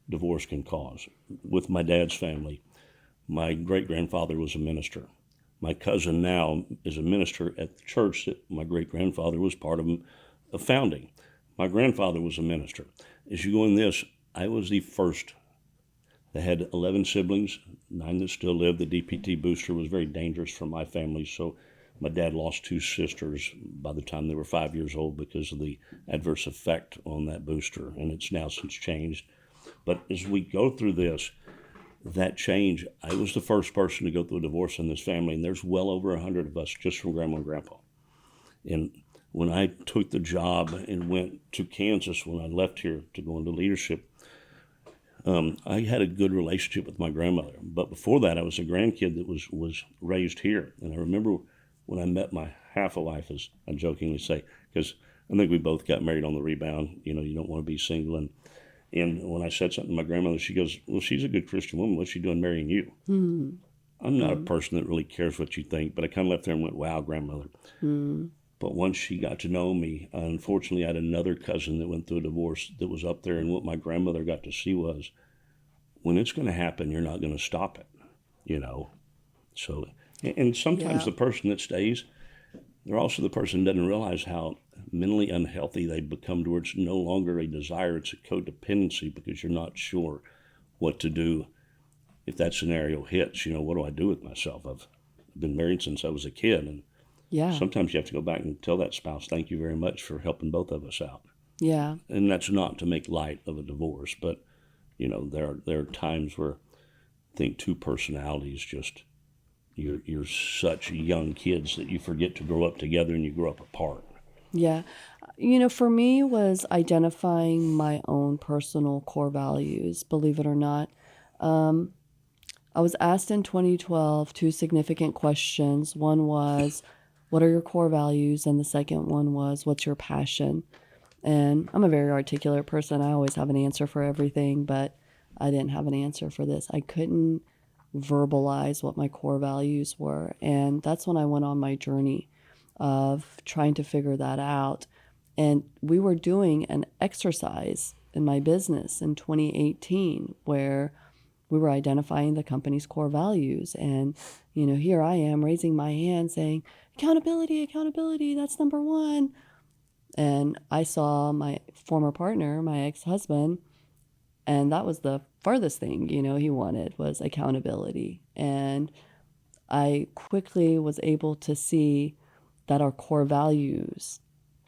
Speaker 2: divorce can cause. With my dad's family, my great-grandfather was a minister. My cousin now is a minister at the church that my great-grandfather was part of founding. My grandfather was a minister. As you go in this, I was the first. They had 11 siblings, 9 that still live. The DPT booster was very dangerous for my family, so my dad lost 2 sisters by the time they were 5 years old because of the adverse effect on that booster, and it's now since changed. But as we go through this, that change, I was the first person to go through a divorce in this family, and there's well over 100 of us just from Grandma and Grandpa. And when I took the job and went to Kansas, when I left here to go into leadership, I had a good relationship with my grandmother. But before that, I was a grandkid that was raised here. And I remember when I met my half-a-life, as I jokingly say, because I think we both got married on the rebound. You don't want to be single. And when I said something to my grandmother, she goes, well, she's a good Christian woman. What's she doing marrying you? Mm-hmm. I'm not a person that really cares what you think, but I kind of left there and went, wow, grandmother. Mm-hmm. But once she got to know me, unfortunately, I had another cousin that went through a divorce that was up there, and what my grandmother got to see was, when it's going to happen, you're not going to stop it, So, and sometimes the person that stays, they're also the person that doesn't realize how mentally unhealthy they become to where it's no longer a desire, it's a codependency because you're not sure what to do if that scenario hits. What do I do with myself? I've been married since I was a kid, and sometimes you have to go back and tell that spouse, thank you very much for helping both of us out.
Speaker 3: Yeah.
Speaker 2: And that's not to make light of a divorce, but, there are times where I think two personalities just, you're such young kids that you forget to grow up together and you grow up apart.
Speaker 3: Yeah. For me was identifying my own personal core values, believe it or not. I was asked in 2012 two significant questions. One was, what are your core values? And the second one was, what's your passion? And I'm a very articulate person. I always have an answer for everything, but I didn't have an answer for this. I couldn't verbalize what my core values were. And that's when I went on my journey of trying to figure that out. And we were doing an exercise in my business in 2018 where we were identifying the company's core values. And, here I am raising my hand saying, accountability, that's number one. And I saw my former partner, my ex-husband, and that was the farthest thing, he wanted was accountability. And I quickly was able to see that our core values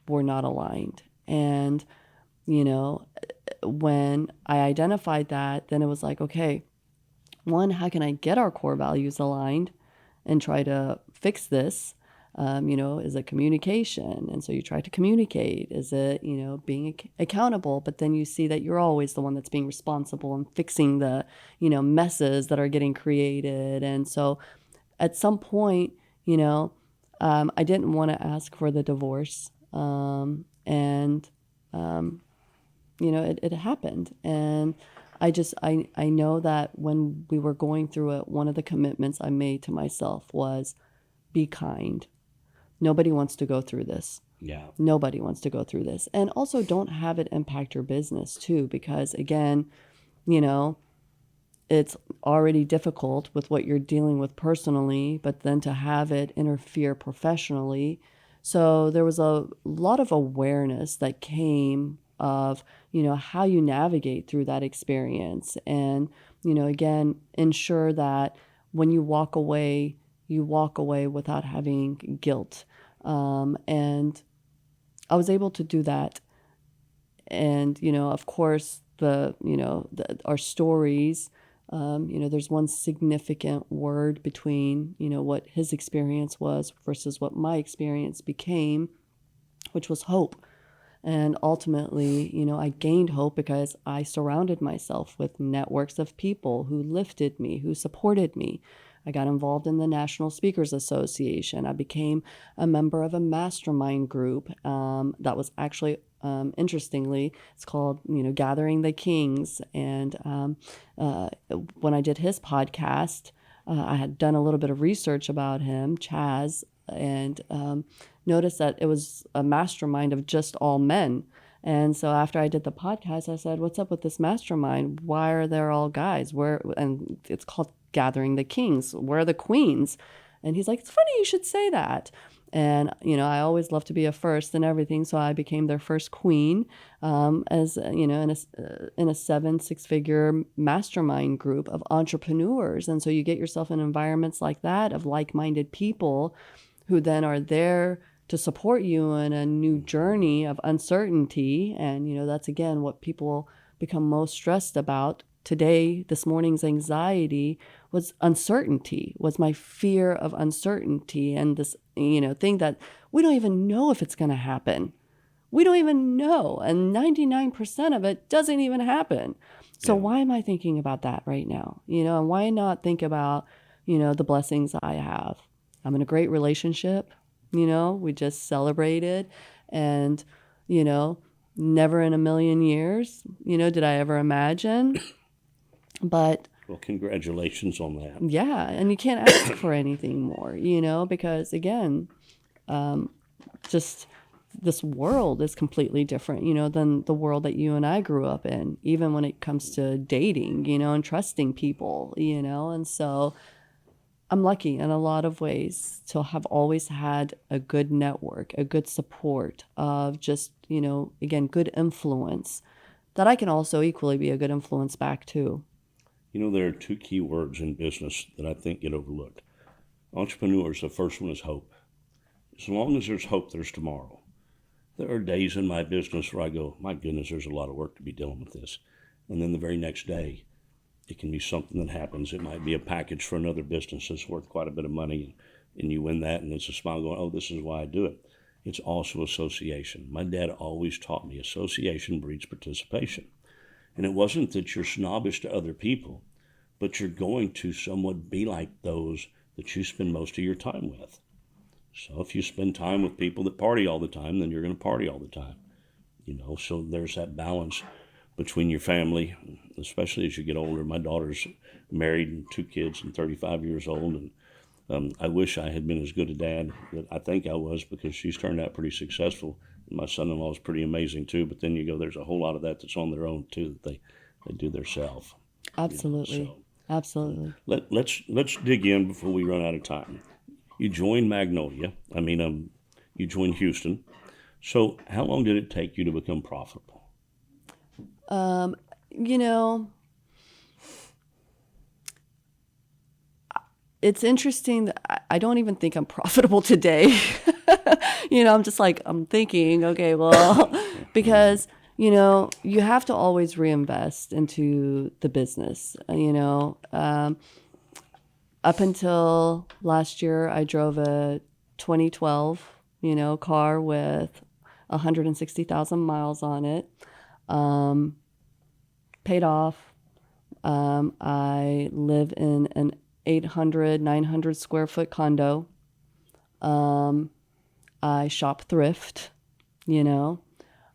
Speaker 3: were not aligned. And, you know, when I identified that, then it was like, okay, one, how can I get our core values aligned and try to fix this? You know, is it communication? And so you try to communicate. Is it, you know, being accountable? But then you see that you're always the one that's being responsible and fixing the, you know, messes that are getting created. And so at some point, you know, I didn't want to ask for the divorce. You know, it happened. And I know that when we were going through it, one of the commitments I made to myself was be kind. Nobody wants to go through this.
Speaker 2: Yeah.
Speaker 3: Nobody wants to go through this. And also don't have it impact your business too, because again, you know, it's already difficult with what you're dealing with personally, but then to have it interfere professionally. So there was a lot of awareness that came of, you know, how you navigate through that experience. And, you know, again, ensure that when you walk away without having guilt. And I was able to do that. And, you know, of course, our stories, you know, there's one significant word between, you know, what his experience was versus what my experience became, which was hope. And ultimately, you know, I gained hope because I surrounded myself with networks of people who lifted me, who supported me. I got involved in the National Speakers Association. I became a member of a mastermind group that was actually, interestingly, it's called, you know, Gathering the Kings. And when I did his podcast, I had done a little bit of research about him, Chaz, and noticed that it was a mastermind of just all men. And so after I did the podcast, I said, what's up with this mastermind? Why are there all guys? And it's called Gathering the Kings. Where are the queens? And he's like, it's funny you should say that. And, you know, I always love to be a first and everything. So I became their first queen, as, you know, in a 6-figure mastermind group of entrepreneurs. And so you get yourself in environments like that of like-minded people who then are there to support you in a new journey of uncertainty. And, you know, that's again what people become most stressed about. Today, this morning's anxiety was uncertainty, was my fear of uncertainty and this, you know, thing that we don't even know if it's going to happen. We don't even know. And 99% of it doesn't even happen. So why am I thinking about that right now? You know, and why not think about, you know, the blessings I have? I'm in a great relationship. You know, we just celebrated, and, you know, never in a million years, you know, did I ever imagine. But
Speaker 2: well, congratulations on that.
Speaker 3: Yeah, and you can't ask for anything more, you know, because again, just this world is completely different, you know, than the world that you and I grew up in, even when it comes to dating, you know, and trusting people, you know. And so I'm lucky in a lot of ways to have always had a good network, a good support of just, you know, again, good influence that I can also equally be a good influence back to.
Speaker 2: You know, there are two key words in business that I think get overlooked. Entrepreneurs, the first one is hope. As long as there's hope, there's tomorrow. There are days in my business where I go, my goodness, there's a lot of work to be dealing with this. And then the very next day, it can be something that happens. It might be a package for another business that's worth quite a bit of money, and you win that, and it's a smile going, oh, this is why I do it. It's also association. My dad always taught me association breeds participation. And it wasn't that you're snobbish to other people, but you're going to somewhat be like those that you spend most of your time with. So if you spend time with people that party all the time, then you're going to party all the time. You know, so there's that balance between your family, especially as you get older. My daughter's married and 2 kids and 35 years old, and I wish I had been as good a dad that I think I was, because she's turned out pretty successful. My son-in-law is pretty amazing too, but then you go, there's a whole lot of that that's on their own too, that they do themselves.
Speaker 3: Absolutely.
Speaker 2: You know, so
Speaker 3: Absolutely.
Speaker 2: Let's dig in before we run out of time. You joined you joined Houston. So how long did it take you to become profitable?
Speaker 3: You know, it's interesting that I don't even think I'm profitable today. You know, I'm just like, I'm thinking, okay, well, because, you know, you have to always reinvest into the business. Up until last year, I drove a 2012, car with 160,000 miles on it. Paid off. I live in an 800, 900 square foot condo. I shop thrift, and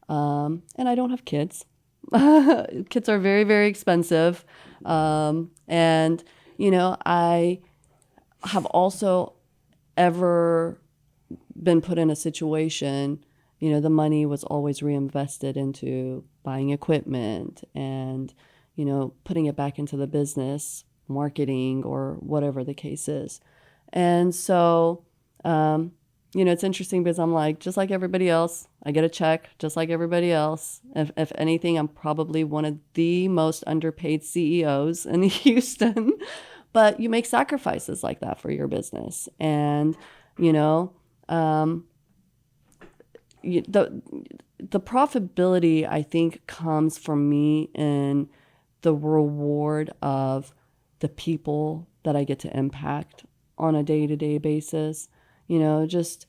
Speaker 3: I don't have kids. Kids are very, very expensive. And, I have also ever been put in a situation, the money was always reinvested into buying equipment and, putting it back into the business, marketing, or whatever the case is. And so, it's interesting because I'm like, just like everybody else, I get a check just like everybody else. If anything, I'm probably one of the most underpaid CEOs in Houston, but you make sacrifices like that for your business. And, the profitability, I think, comes from me in the reward of the people that I get to impact on a day-to-day basis. Just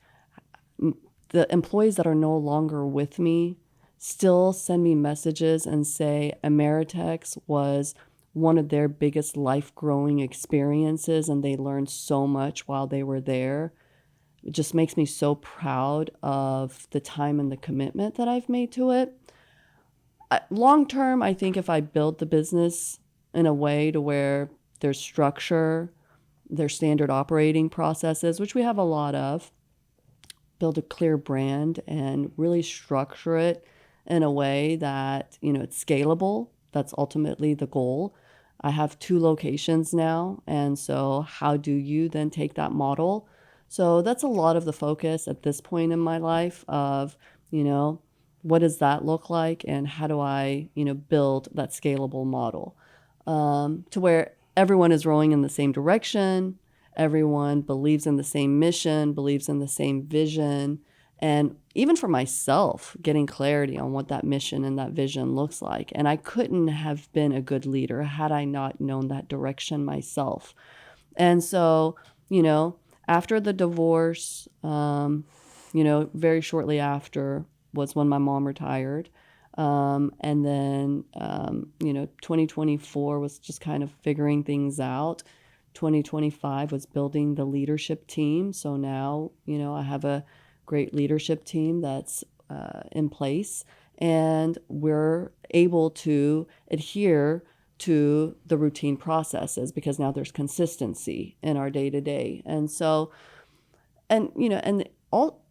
Speaker 3: the employees that are no longer with me still send me messages and say Ameritex was one of their biggest life growing experiences and they learned so much while they were there. It just makes me so proud of the time and the commitment that I've made to it. Long term, I think if I build the business in a way to where there's structure, there's standard operating processes, which we have a lot of, build a clear brand and really structure it in a way that, it's scalable. That's ultimately the goal. I have 2 locations now. And so how do you then take that model? So that's a lot of the focus at this point in my life of, what does that look like? And how do I, build that scalable model to where everyone is rowing in the same direction. Everyone believes in the same mission, believes in the same vision. And even for myself, getting clarity on what that mission and that vision looks like. And I couldn't have been a good leader had I not known that direction myself. And so, after the divorce, very shortly after was when my mom retired. And then, 2024 was just kind of figuring things out. 2025 was building the leadership team. So now, I have a great leadership team that's in place, and we're able to adhere to the routine processes because now there's consistency in our day-to-day. And so,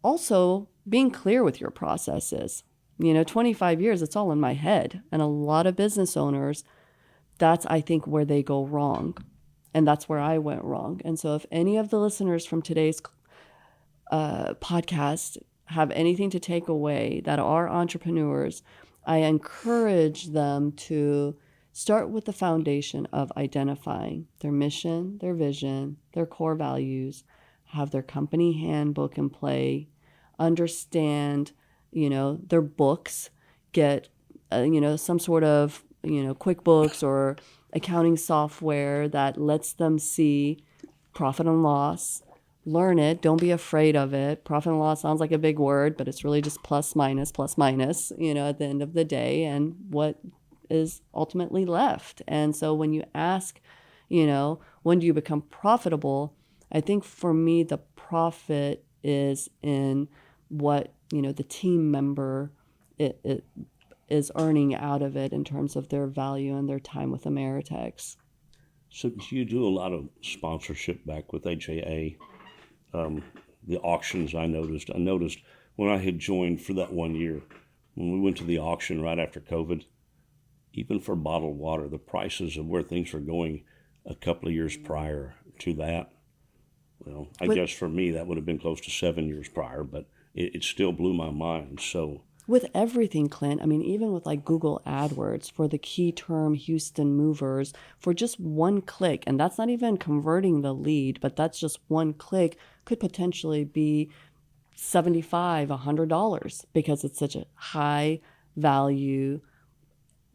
Speaker 3: also being clear with your processes. 25 years, it's all in my head. And a lot of business owners, that's, I think, where they go wrong. And that's where I went wrong. And so if any of the listeners from today's podcast have anything to take away that are entrepreneurs, I encourage them to start with the foundation of identifying their mission, their vision, their core values, have their company handbook in play, understand, their books, get, some sort of, QuickBooks or accounting software that lets them see profit and loss, learn it. Don't be afraid of it. Profit and loss sounds like a big word, but it's really just plus minus, at the end of the day, and what is ultimately left. And so when you ask, when do you become profitable? I think for me, the profit is in what, the team member it is earning out of it in terms of their value and their time with Ameritex.
Speaker 2: So do you do a lot of sponsorship back with HAA? The auctions I noticed when I had joined for that 1 year, when we went to the auction right after COVID, even for bottled water, the prices of where things were going a couple of years prior to that, well, I guess for me that would have been close to 7 years prior, but it still blew my mind. So
Speaker 3: with everything, Clint, I mean, even with like Google AdWords for the key term Houston Movers, for just one click, and that's not even converting the lead, but that's just one click, could potentially be $75, $100 because it's such a high value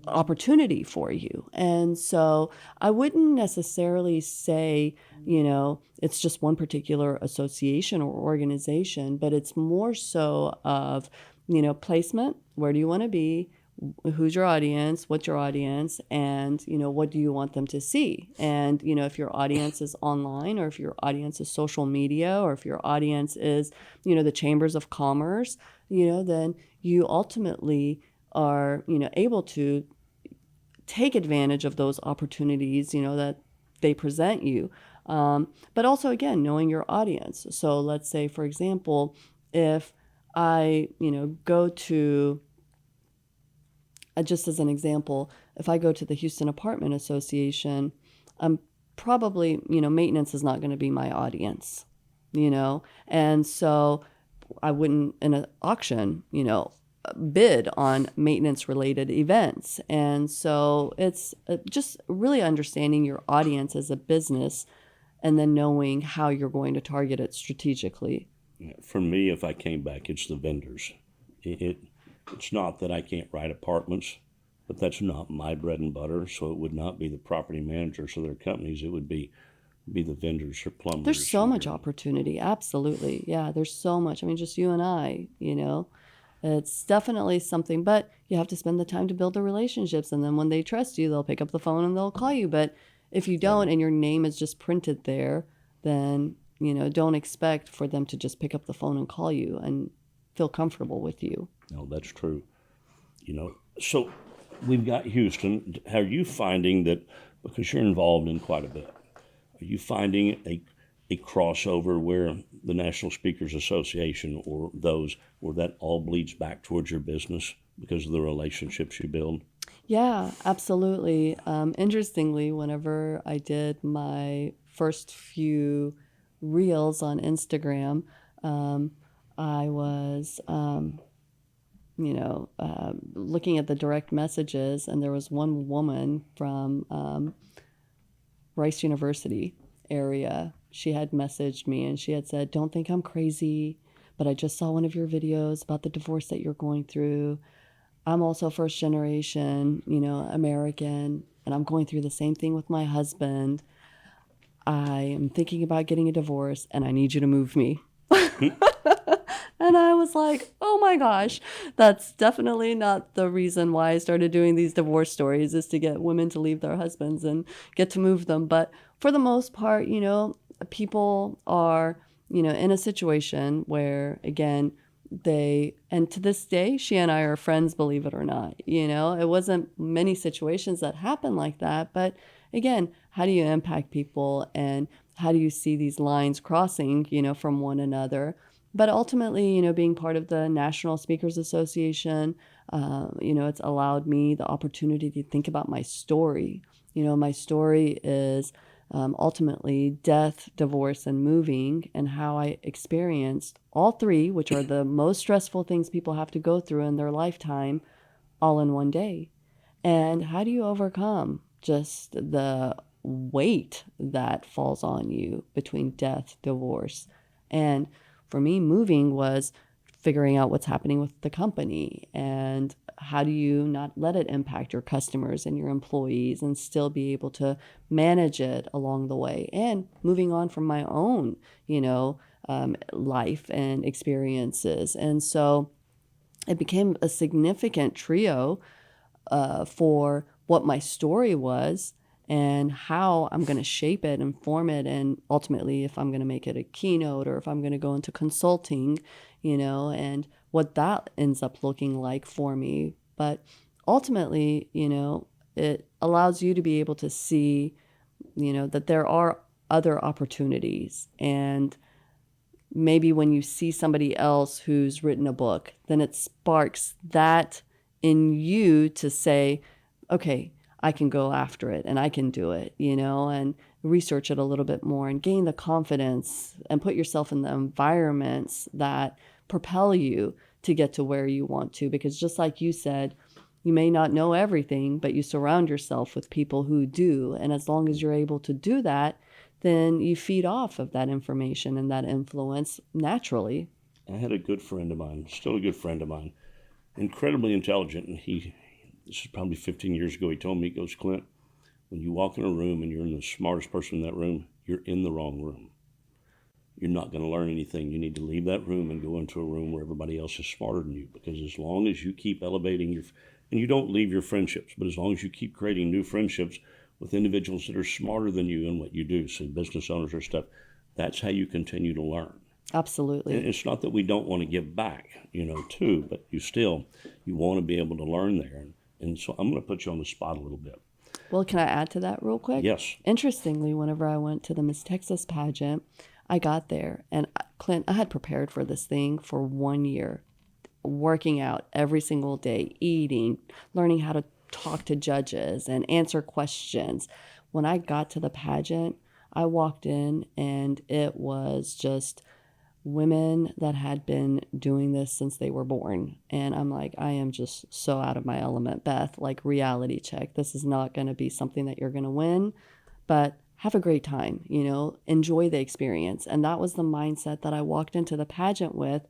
Speaker 3: opportunity for you. And so I wouldn't necessarily say, it's just one particular association or organization, but it's more so of, placement. Where do you want to be? Who's your audience? What's your audience? And, what do you want them to see? And, if your audience is online, or if your audience is social media, or if your audience is, the chambers of commerce, then you ultimately are, able to take advantage of those opportunities, that they present you. But also, again, knowing your audience. So let's say, for example, if I, go to, just as an example, if I go to the Houston Apartment Association, I'm probably, maintenance is not going to be my audience, and so I wouldn't, in an auction, bid on maintenance related events. And so it's just really understanding your audience as a business and then knowing how you're going to target it strategically.
Speaker 2: For me, if I came back, it's the vendors. It's not that I can't write apartments, but that's not my bread and butter. So it would not be the property managers or their companies. It would be the vendors or plumbers.
Speaker 3: There's so much opportunity. Absolutely. Yeah, there's so much. I mean, just you and I, it's definitely something, but you have to spend the time to build the relationships. And then when they trust you, they'll pick up the phone and they'll call you. But if you don't, and your name is just printed there, then, don't expect for them to just pick up the phone and call you and feel comfortable with you.
Speaker 2: No, that's true. So we've got Houston. Are you finding that, because you're involved in quite a bit, are you finding a crossover where the National Speakers Association or those, where that all bleeds back towards your business because of the relationships you build?
Speaker 3: Yeah, absolutely. Interestingly, whenever I did my first few reels on Instagram, I was, looking at the direct messages, and there was one woman from Rice University area. She had messaged me and she had said, "Don't think I'm crazy, but I just saw one of your videos about the divorce that you're going through. I'm also first generation, American, and I'm going through the same thing with my husband. I am thinking about getting a divorce and I need you to move me." And I was like, oh my gosh, that's definitely not the reason why I started doing these divorce stories, is to get women to leave their husbands and get to move them. But for the most part, people are, in a situation where, again, and to this day, she and I are friends, believe it or not. It wasn't many situations that happen like that. But again, how do you impact people, and how do you see these lines crossing, from one another? But ultimately, being part of the National Speakers Association, it's allowed me the opportunity to think about my story. My story is ultimately death, divorce, and moving, and how I experienced all three, which are the most stressful things people have to go through in their lifetime, all in one day. And how do you overcome just the weight that falls on you between death, divorce, and for me, moving was figuring out what's happening with the company, and how do you not let it impact your customers and your employees and still be able to manage it along the way, and moving on from my own, life and experiences. And so it became a significant trio for what my story was, and how I'm going to shape it and form it, and ultimately if I'm going to make it a keynote, or if I'm going to go into consulting, and what that ends up looking like for me. But ultimately, it allows you to be able to see, that there are other opportunities. And maybe when you see somebody else who's written a book, then it sparks that in you to say, okay, I can go after it and I can do it, and research it a little bit more and gain the confidence and put yourself in the environments that propel you to get to where you want to. Because just like you said, you may not know everything, but you surround yourself with people who do. And as long as you're able to do that, then you feed off of that information and that influence naturally.
Speaker 2: I had a good friend of mine, still a good friend of mine, incredibly intelligent, and this is probably 15 years ago, he told me, he goes, Clint, when you walk in a room and you're the smartest person in that room, you're in the wrong room. You're not going to learn anything. You need to leave that room and go into a room where everybody else is smarter than you, because as long as you keep elevating and you don't leave your friendships, but as long as you keep creating new friendships with individuals that are smarter than you in what you do, so business owners or stuff, that's how you continue to learn.
Speaker 3: Absolutely.
Speaker 2: And it's not that we don't want to give back, too, but you want to be able to learn there. And so I'm going to put you on the spot a little bit.
Speaker 3: Well, can I add to that real quick?
Speaker 2: Yes.
Speaker 3: Interestingly, whenever I went to the Miss Texas pageant, I got there, and Clint, I had prepared for this thing for 1 year, working out every single day, eating, learning how to talk to judges and answer questions. When I got to the pageant, I walked in, and it was just women that had been doing this since they were born. And I'm like, I am just so out of my element, Beth, like reality check. This is not going to be something that you're going to win, but have a great time, enjoy the experience. And that was the mindset that I walked into the pageant with.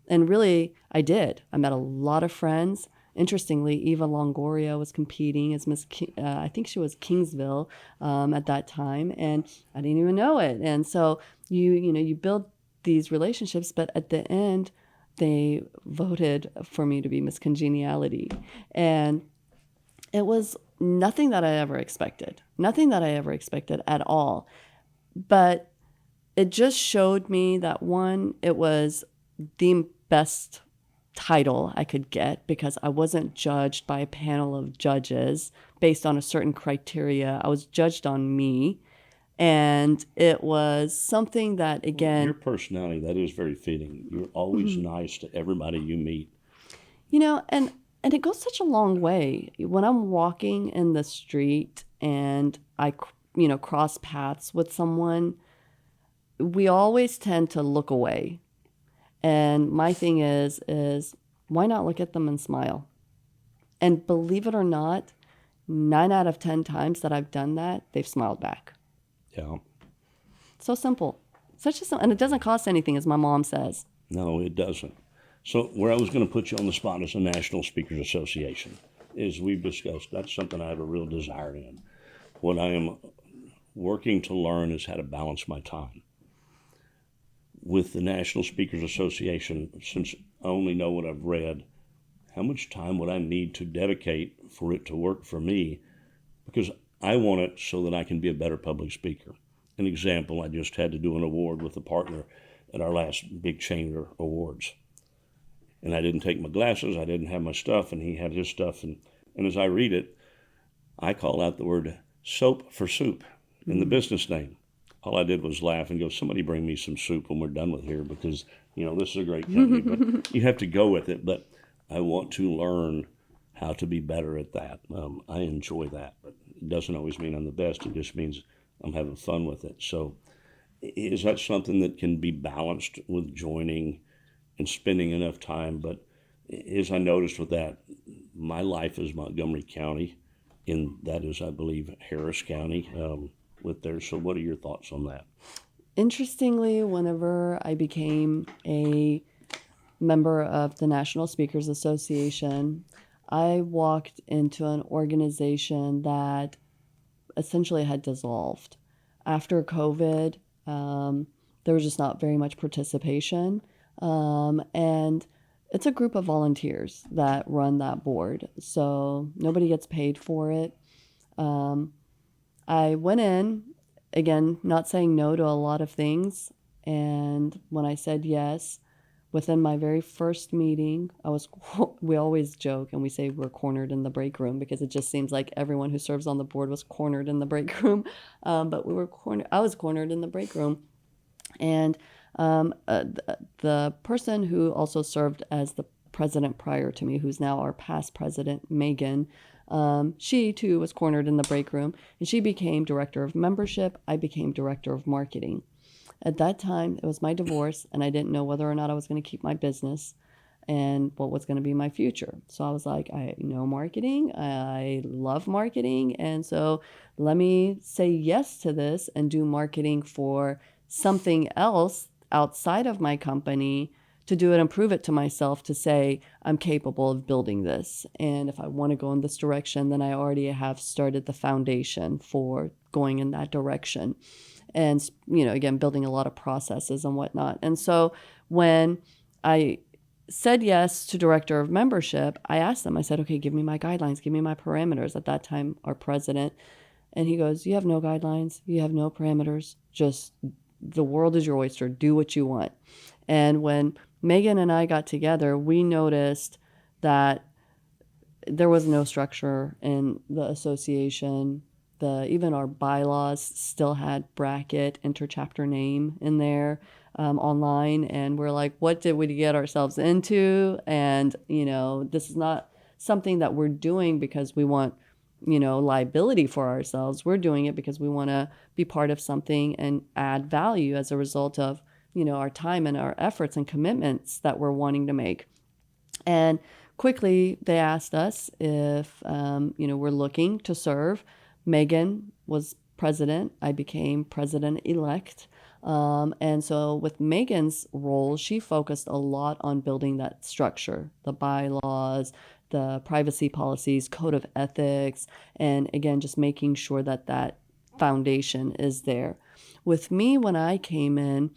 Speaker 3: And really, I did. I met a lot of friends. Interestingly, Eva Longoria was competing as I think she was Kingsville at that time, and I didn't even know it. And so you build these relationships, but at the end, they voted for me to be Miss Congeniality. And it was nothing that I ever expected at all. But it just showed me that, one, it was the best title I could get because I wasn't judged by a panel of judges based on a certain criteria. I was judged on me. And it was something that, again...
Speaker 2: Your personality, that is very fitting. You're always nice to everybody you meet.
Speaker 3: And it goes such a long way. When I'm walking in the street and I, cross paths with someone, we always tend to look away. And my thing is why not look at them and smile? And believe it or not, 9 out of 10 times that I've done that, they've smiled back.
Speaker 2: Yeah.
Speaker 3: So simple. And it doesn't cost anything, as my mom says.
Speaker 2: No, it doesn't. So where I was going to put you on the spot is the National Speakers Association. As we've discussed, that's something I have a real desire in. What I am working to learn is how to balance my time. With the National Speakers Association, since I only know what I've read, how much time would I need to dedicate for it to work for me? Because I want it so that I can be a better public speaker. An example, I just had to do an award with a partner at our last big chamber awards. And I didn't take my glasses, I didn't have my stuff, and he had his stuff. And as I read it, I call out the word soap for soup in the business name. All I did was laugh and go, somebody bring me some soup when we're done with here, because, this is a great company. But you have to go with it. But I want to learn how to be better at that. I enjoy that, but it doesn't always mean I'm the best. It just means I'm having fun with it. So is that something that can be balanced with joining and spending enough time? But as I noticed with that, my life is Montgomery County, and that is, I believe, Harris County with there. So what are your thoughts on that?
Speaker 3: Interestingly, whenever I became a member of the National Speakers Association, I walked into an organization that essentially had dissolved. After COVID, there was just not very much participation. And it's a group of volunteers that run that board. So nobody gets paid for it. I went in, again, not saying no to a lot of things. And when I said yes, within my very first meeting, we always joke and we say we're cornered in the break room because it just seems like everyone who serves on the board was cornered in the break room. But I was cornered in the break room. And the person who also served as the president prior to me, who's now our past president, Megan, she too was cornered in the break room, and she became director of membership. I became director of marketing. At that time, it was my divorce, and I didn't know whether or not I was going to keep my business and what was going to be my future. So I was like, I know marketing. I love marketing. And so let me say yes to this and do marketing for something else outside of my company to do it and prove it to myself to say I'm capable of building this. And if I want to go in this direction, then I already have started the foundation for going in that direction. And, again, building a lot of processes and whatnot. And so when I said yes to director of membership, I asked them, I said, okay, give me my guidelines, give me my parameters. At that time, our president, and he goes, you have no guidelines, you have no parameters, just the world is your oyster, do what you want. And when Megan and I got together, we noticed that there was no structure in the association. Even our bylaws still had bracket interchapter name in there online. And we're like, what did we get ourselves into? And, this is not something that we're doing because we want, liability for ourselves. We're doing it because we want to be part of something and add value as a result of, our time and our efforts and commitments that we're wanting to make. And quickly they asked us if, we're looking to serve. Megan was president. I became president-elect. And so with Megan's role, she focused a lot on building that structure, the bylaws, the privacy policies, code of ethics, and again, just making sure that that foundation is there. With me, when I came in,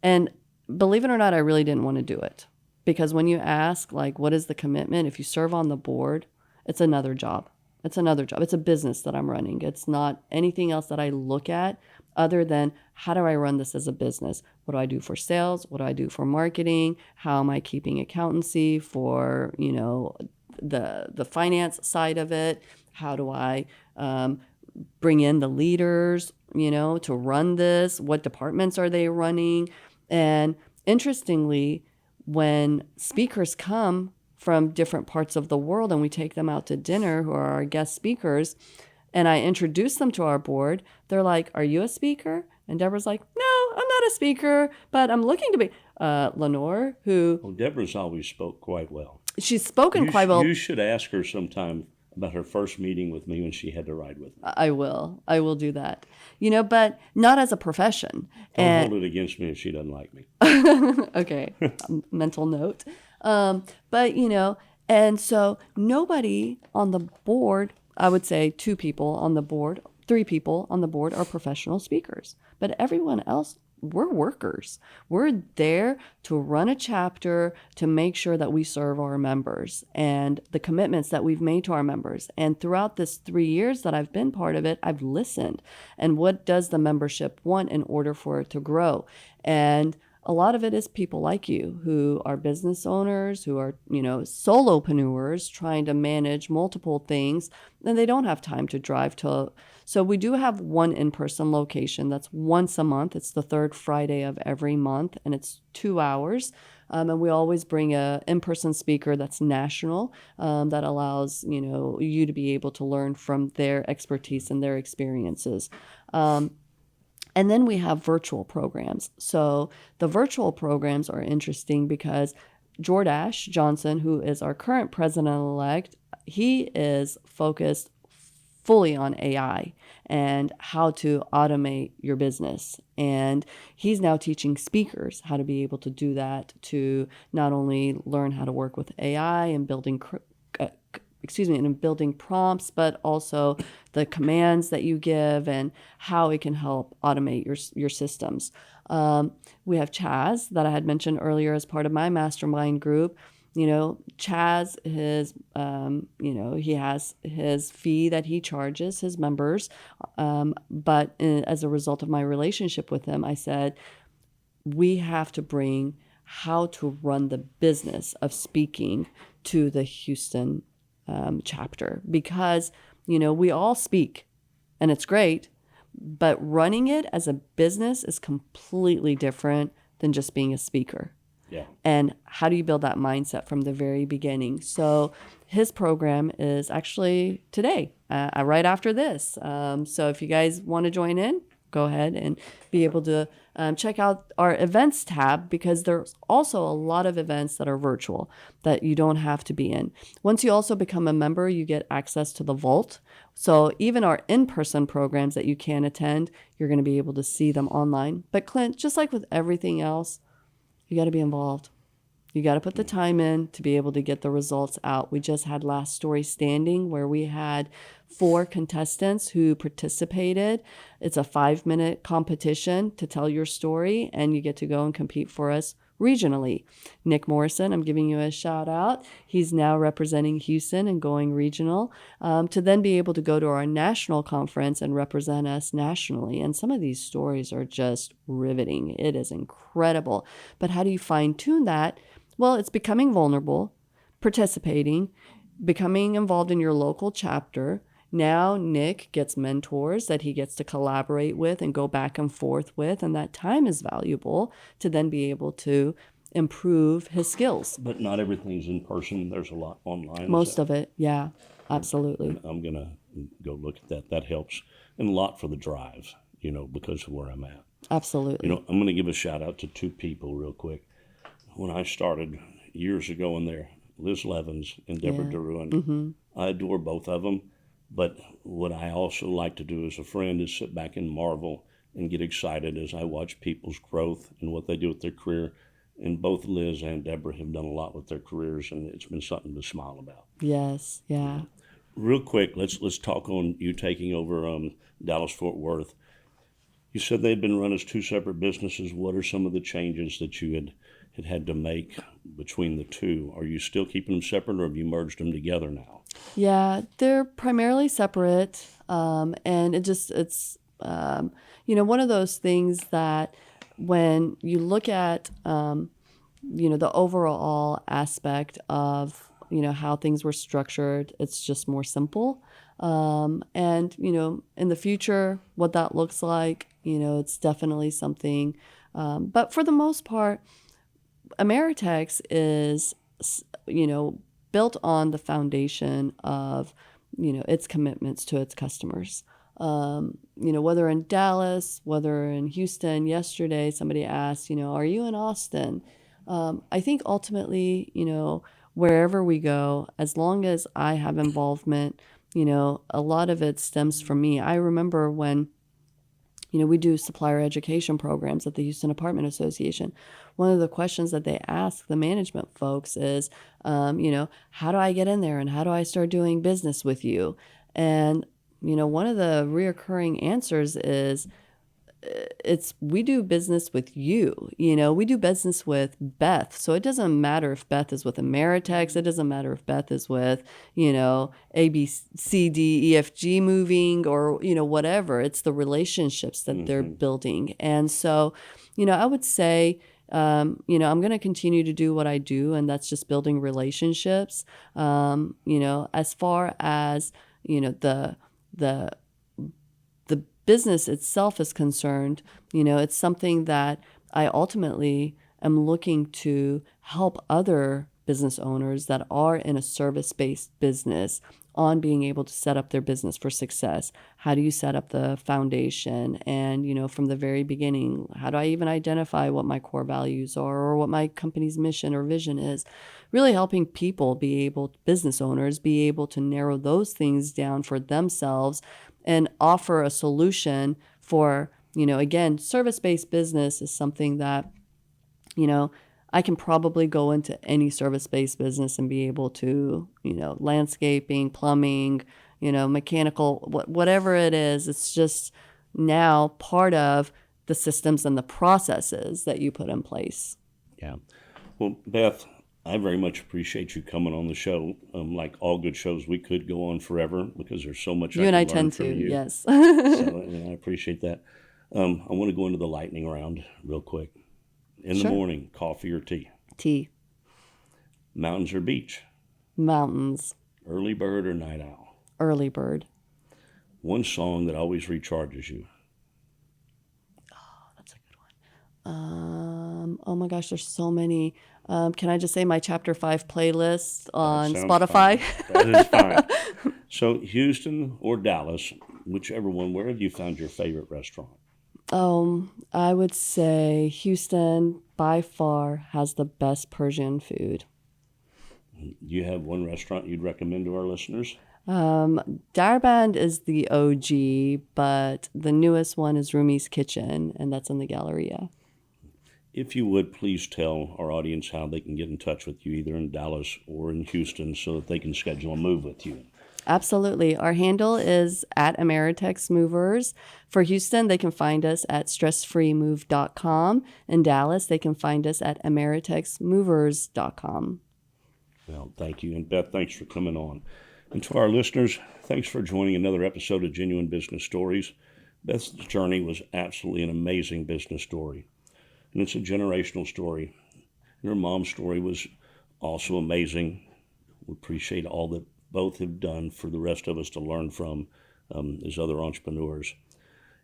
Speaker 3: and believe it or not, I really didn't want to do it. Because when you ask, what is the commitment? If you serve on the board, it's another job. It's another job. It's a business that I'm running. It's not anything else that I look at other than how do I run this as a business? What do I do for sales? What do I do for marketing? How am I keeping accountancy for, the finance side of it? How do I bring in the leaders, to run this? What departments are they running? And interestingly, when speakers come from different parts of the world and we take them out to dinner, who are our guest speakers, and I introduce them to our board, they're like, are you a speaker? And Deborah's like, no, I'm not a speaker, but I'm looking to be. Lenore, who...
Speaker 2: Well, Deborah's always spoke quite well.
Speaker 3: She's spoken quite well.
Speaker 2: You should ask her sometime about her first meeting with me when she had to ride with me.
Speaker 3: I will do that. But not as a profession.
Speaker 2: Don't hold it against me if she doesn't like me.
Speaker 3: Okay, mental note. But, and so nobody on the board, I would say 2 people on the board, 3 people on the board are professional speakers. But everyone else, we're workers. We're there to run a chapter, to make sure that we serve our members and the commitments that we've made to our members. And throughout this 3 years that I've been part of it, I've listened. And what does the membership want in order for it to grow? And a lot of it is people like you who are business owners, who are, solopreneurs trying to manage multiple things, and they don't have time to drive to. So we do have one in-person location that's once a month. It's the 3rd Friday of every month, and it's 2 hours. And we always bring a in-person speaker that's national, that allows, you to be able to learn from their expertise and their experiences. And then we have virtual programs. So the virtual programs are interesting because Jordash Johnson, who is our current president-elect, he is focused fully on AI and how to automate your business. And he's now teaching speakers how to be able to do that, to not only learn how to work with AI and building prompts, but also the commands that you give and how it can help automate your systems. We have Chaz that I had mentioned earlier as part of my mastermind group. Chaz, he has his fee that he charges his members. But as a result of my relationship with him, I said, we have to bring how to run the business of speaking to the Houston chapter, because we all speak and it's great, but running it as a business is completely different than just being a speaker.
Speaker 2: Yeah.
Speaker 3: And how do you build that mindset from the very beginning? So his program is actually today, right after this. So if you guys want to join in, go ahead and be able to check out our events tab, because there's also a lot of events that are virtual that you don't have to be in. Once you also become a member, you get access to the vault. So even our in-person programs that you can attend, you're going to be able to see them online. But Clint, just like with everything else, You got to be involved. You got to put the time in to be able to get the results out. We just had Last Story Standing where we had 4 contestants who participated. It's a 5-minute competition to tell your story, and you get to go and compete for us regionally. Nick Morrison, I'm giving you a shout out. He's now representing Houston and going regional, to then be able to go to our national conference and represent us nationally. And some of these stories are just riveting. It is incredible. But how do you fine tune that? Well, it's becoming vulnerable, participating, becoming involved in your local chapter. Now Nick gets mentors that he gets to collaborate with and go back and forth with, and that time is valuable to then be able to improve his skills.
Speaker 2: But not everything's in person. There's a lot online.
Speaker 3: Most of it, yeah, absolutely.
Speaker 2: I'm going to go look at that. That helps. And a lot for the drive, because of where I'm at.
Speaker 3: Absolutely.
Speaker 2: I'm going to give a shout out to 2 people real quick. When I started years ago in there, Liz Levins and Deborah DeRuin,
Speaker 3: Mm-hmm.
Speaker 2: I adore both of them. But what I also like to do as a friend is sit back and marvel and get excited as I watch people's growth and what they do with their career. And both Liz and Deborah have done a lot with their careers, and it's been something to smile about.
Speaker 3: Yes, yeah.
Speaker 2: Real quick, let's talk on you taking over Dallas-Fort Worth. You said they'd been run as 2 separate businesses. What are some of the changes that you had to make between the 2? Are you still keeping them separate, or have you merged them together now?
Speaker 3: Yeah, they're primarily separate, and it's one of those things that when you look at the overall aspect of how things were structured, it's just more simple. And in the future, what that looks like, it's definitely something. But for the most part, Ameritex is, built on the foundation of, its commitments to its customers. Whether in Dallas, whether in Houston. Yesterday, somebody asked, are you in Austin? I think ultimately, wherever we go, as long as I have involvement, a lot of it stems from me. I remember when we do supplier education programs at the Houston Apartment Association. One of the questions that they ask the management folks is, how do I get in there and how do I start doing business with you? And, one of the reoccurring answers is, we do business with you. We do business with Beth. So it doesn't matter if Beth is with Ameritex. It doesn't matter if Beth is with, A, B, C, D, E, F, G moving or, whatever. It's the relationships that they're building. And so, I would say, I'm going to continue to do what I do, and that's just building relationships. As far as, the business itself is concerned, it's something that I ultimately am looking to help other business owners that are in a service-based business on being able to set up their business for success. How do you set up the foundation? And, from the very beginning, how do I even identify what my core values are or what my company's mission or vision is? Really helping people business owners, be able to narrow those things down for themselves and offer a solution for, again, service-based business is something that, I can probably go into any service-based business and be able to, landscaping, plumbing, mechanical, whatever it is. It's just now part of the systems and the processes that you put in place.
Speaker 2: Yeah. Well, Beth, I very much appreciate you coming on the show. Like all good shows, we could go on forever because there's so much
Speaker 3: You and I
Speaker 2: can learn
Speaker 3: tend
Speaker 2: from
Speaker 3: to,
Speaker 2: you.
Speaker 3: yes.
Speaker 2: So I appreciate that. I want to go into the lightning round real quick. In
Speaker 3: Sure.
Speaker 2: the morning, coffee or tea?
Speaker 3: Tea.
Speaker 2: Mountains or beach?
Speaker 3: Mountains.
Speaker 2: Early bird or night owl?
Speaker 3: Early bird.
Speaker 2: One song that always recharges you?
Speaker 3: That's a good one. Oh my gosh, there's so many. Can I just say my Chapter 5 playlist on
Speaker 2: That sounds
Speaker 3: Spotify?
Speaker 2: fine. That is fine. So Houston or Dallas, whichever one, where have you found your favorite restaurant?
Speaker 3: I would say Houston by far has the best Persian food.
Speaker 2: Do you have one restaurant you'd recommend to our listeners?
Speaker 3: Darband is the OG, but the newest one is Rumi's Kitchen, and that's in the Galleria.
Speaker 2: if you would, please tell our audience how they can get in touch with you, either in Dallas or in Houston, so that they can schedule a move with you.
Speaker 3: Absolutely. Our handle is at Ameritex Movers. For Houston, they can find us at stressfreemove.com. In Dallas, they can find us at ameritexmovers.com.
Speaker 2: Well, thank you. And Beth, thanks for coming on. And to our listeners, thanks for joining another episode of Genuine Business Stories. Beth's journey was absolutely an amazing business story. And it's a generational story. And her mom's story was also amazing. We appreciate all that both have done for the rest of us to learn from as other entrepreneurs.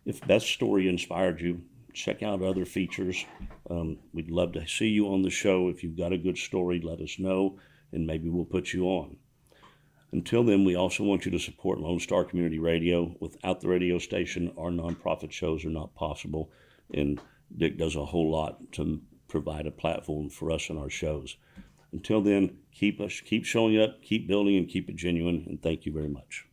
Speaker 2: If Beth's story inspired you, check out other features. We'd love to see you on the show. If you've got a good story, let us know, and maybe we'll put you on. Until then, we also want you to support Lone Star Community Radio. Without the radio station, our nonprofit shows are not possible, and Dick does a whole lot to provide a platform for us and our shows. Until then, keep showing up, keep building, and keep it genuine, and thank you very much.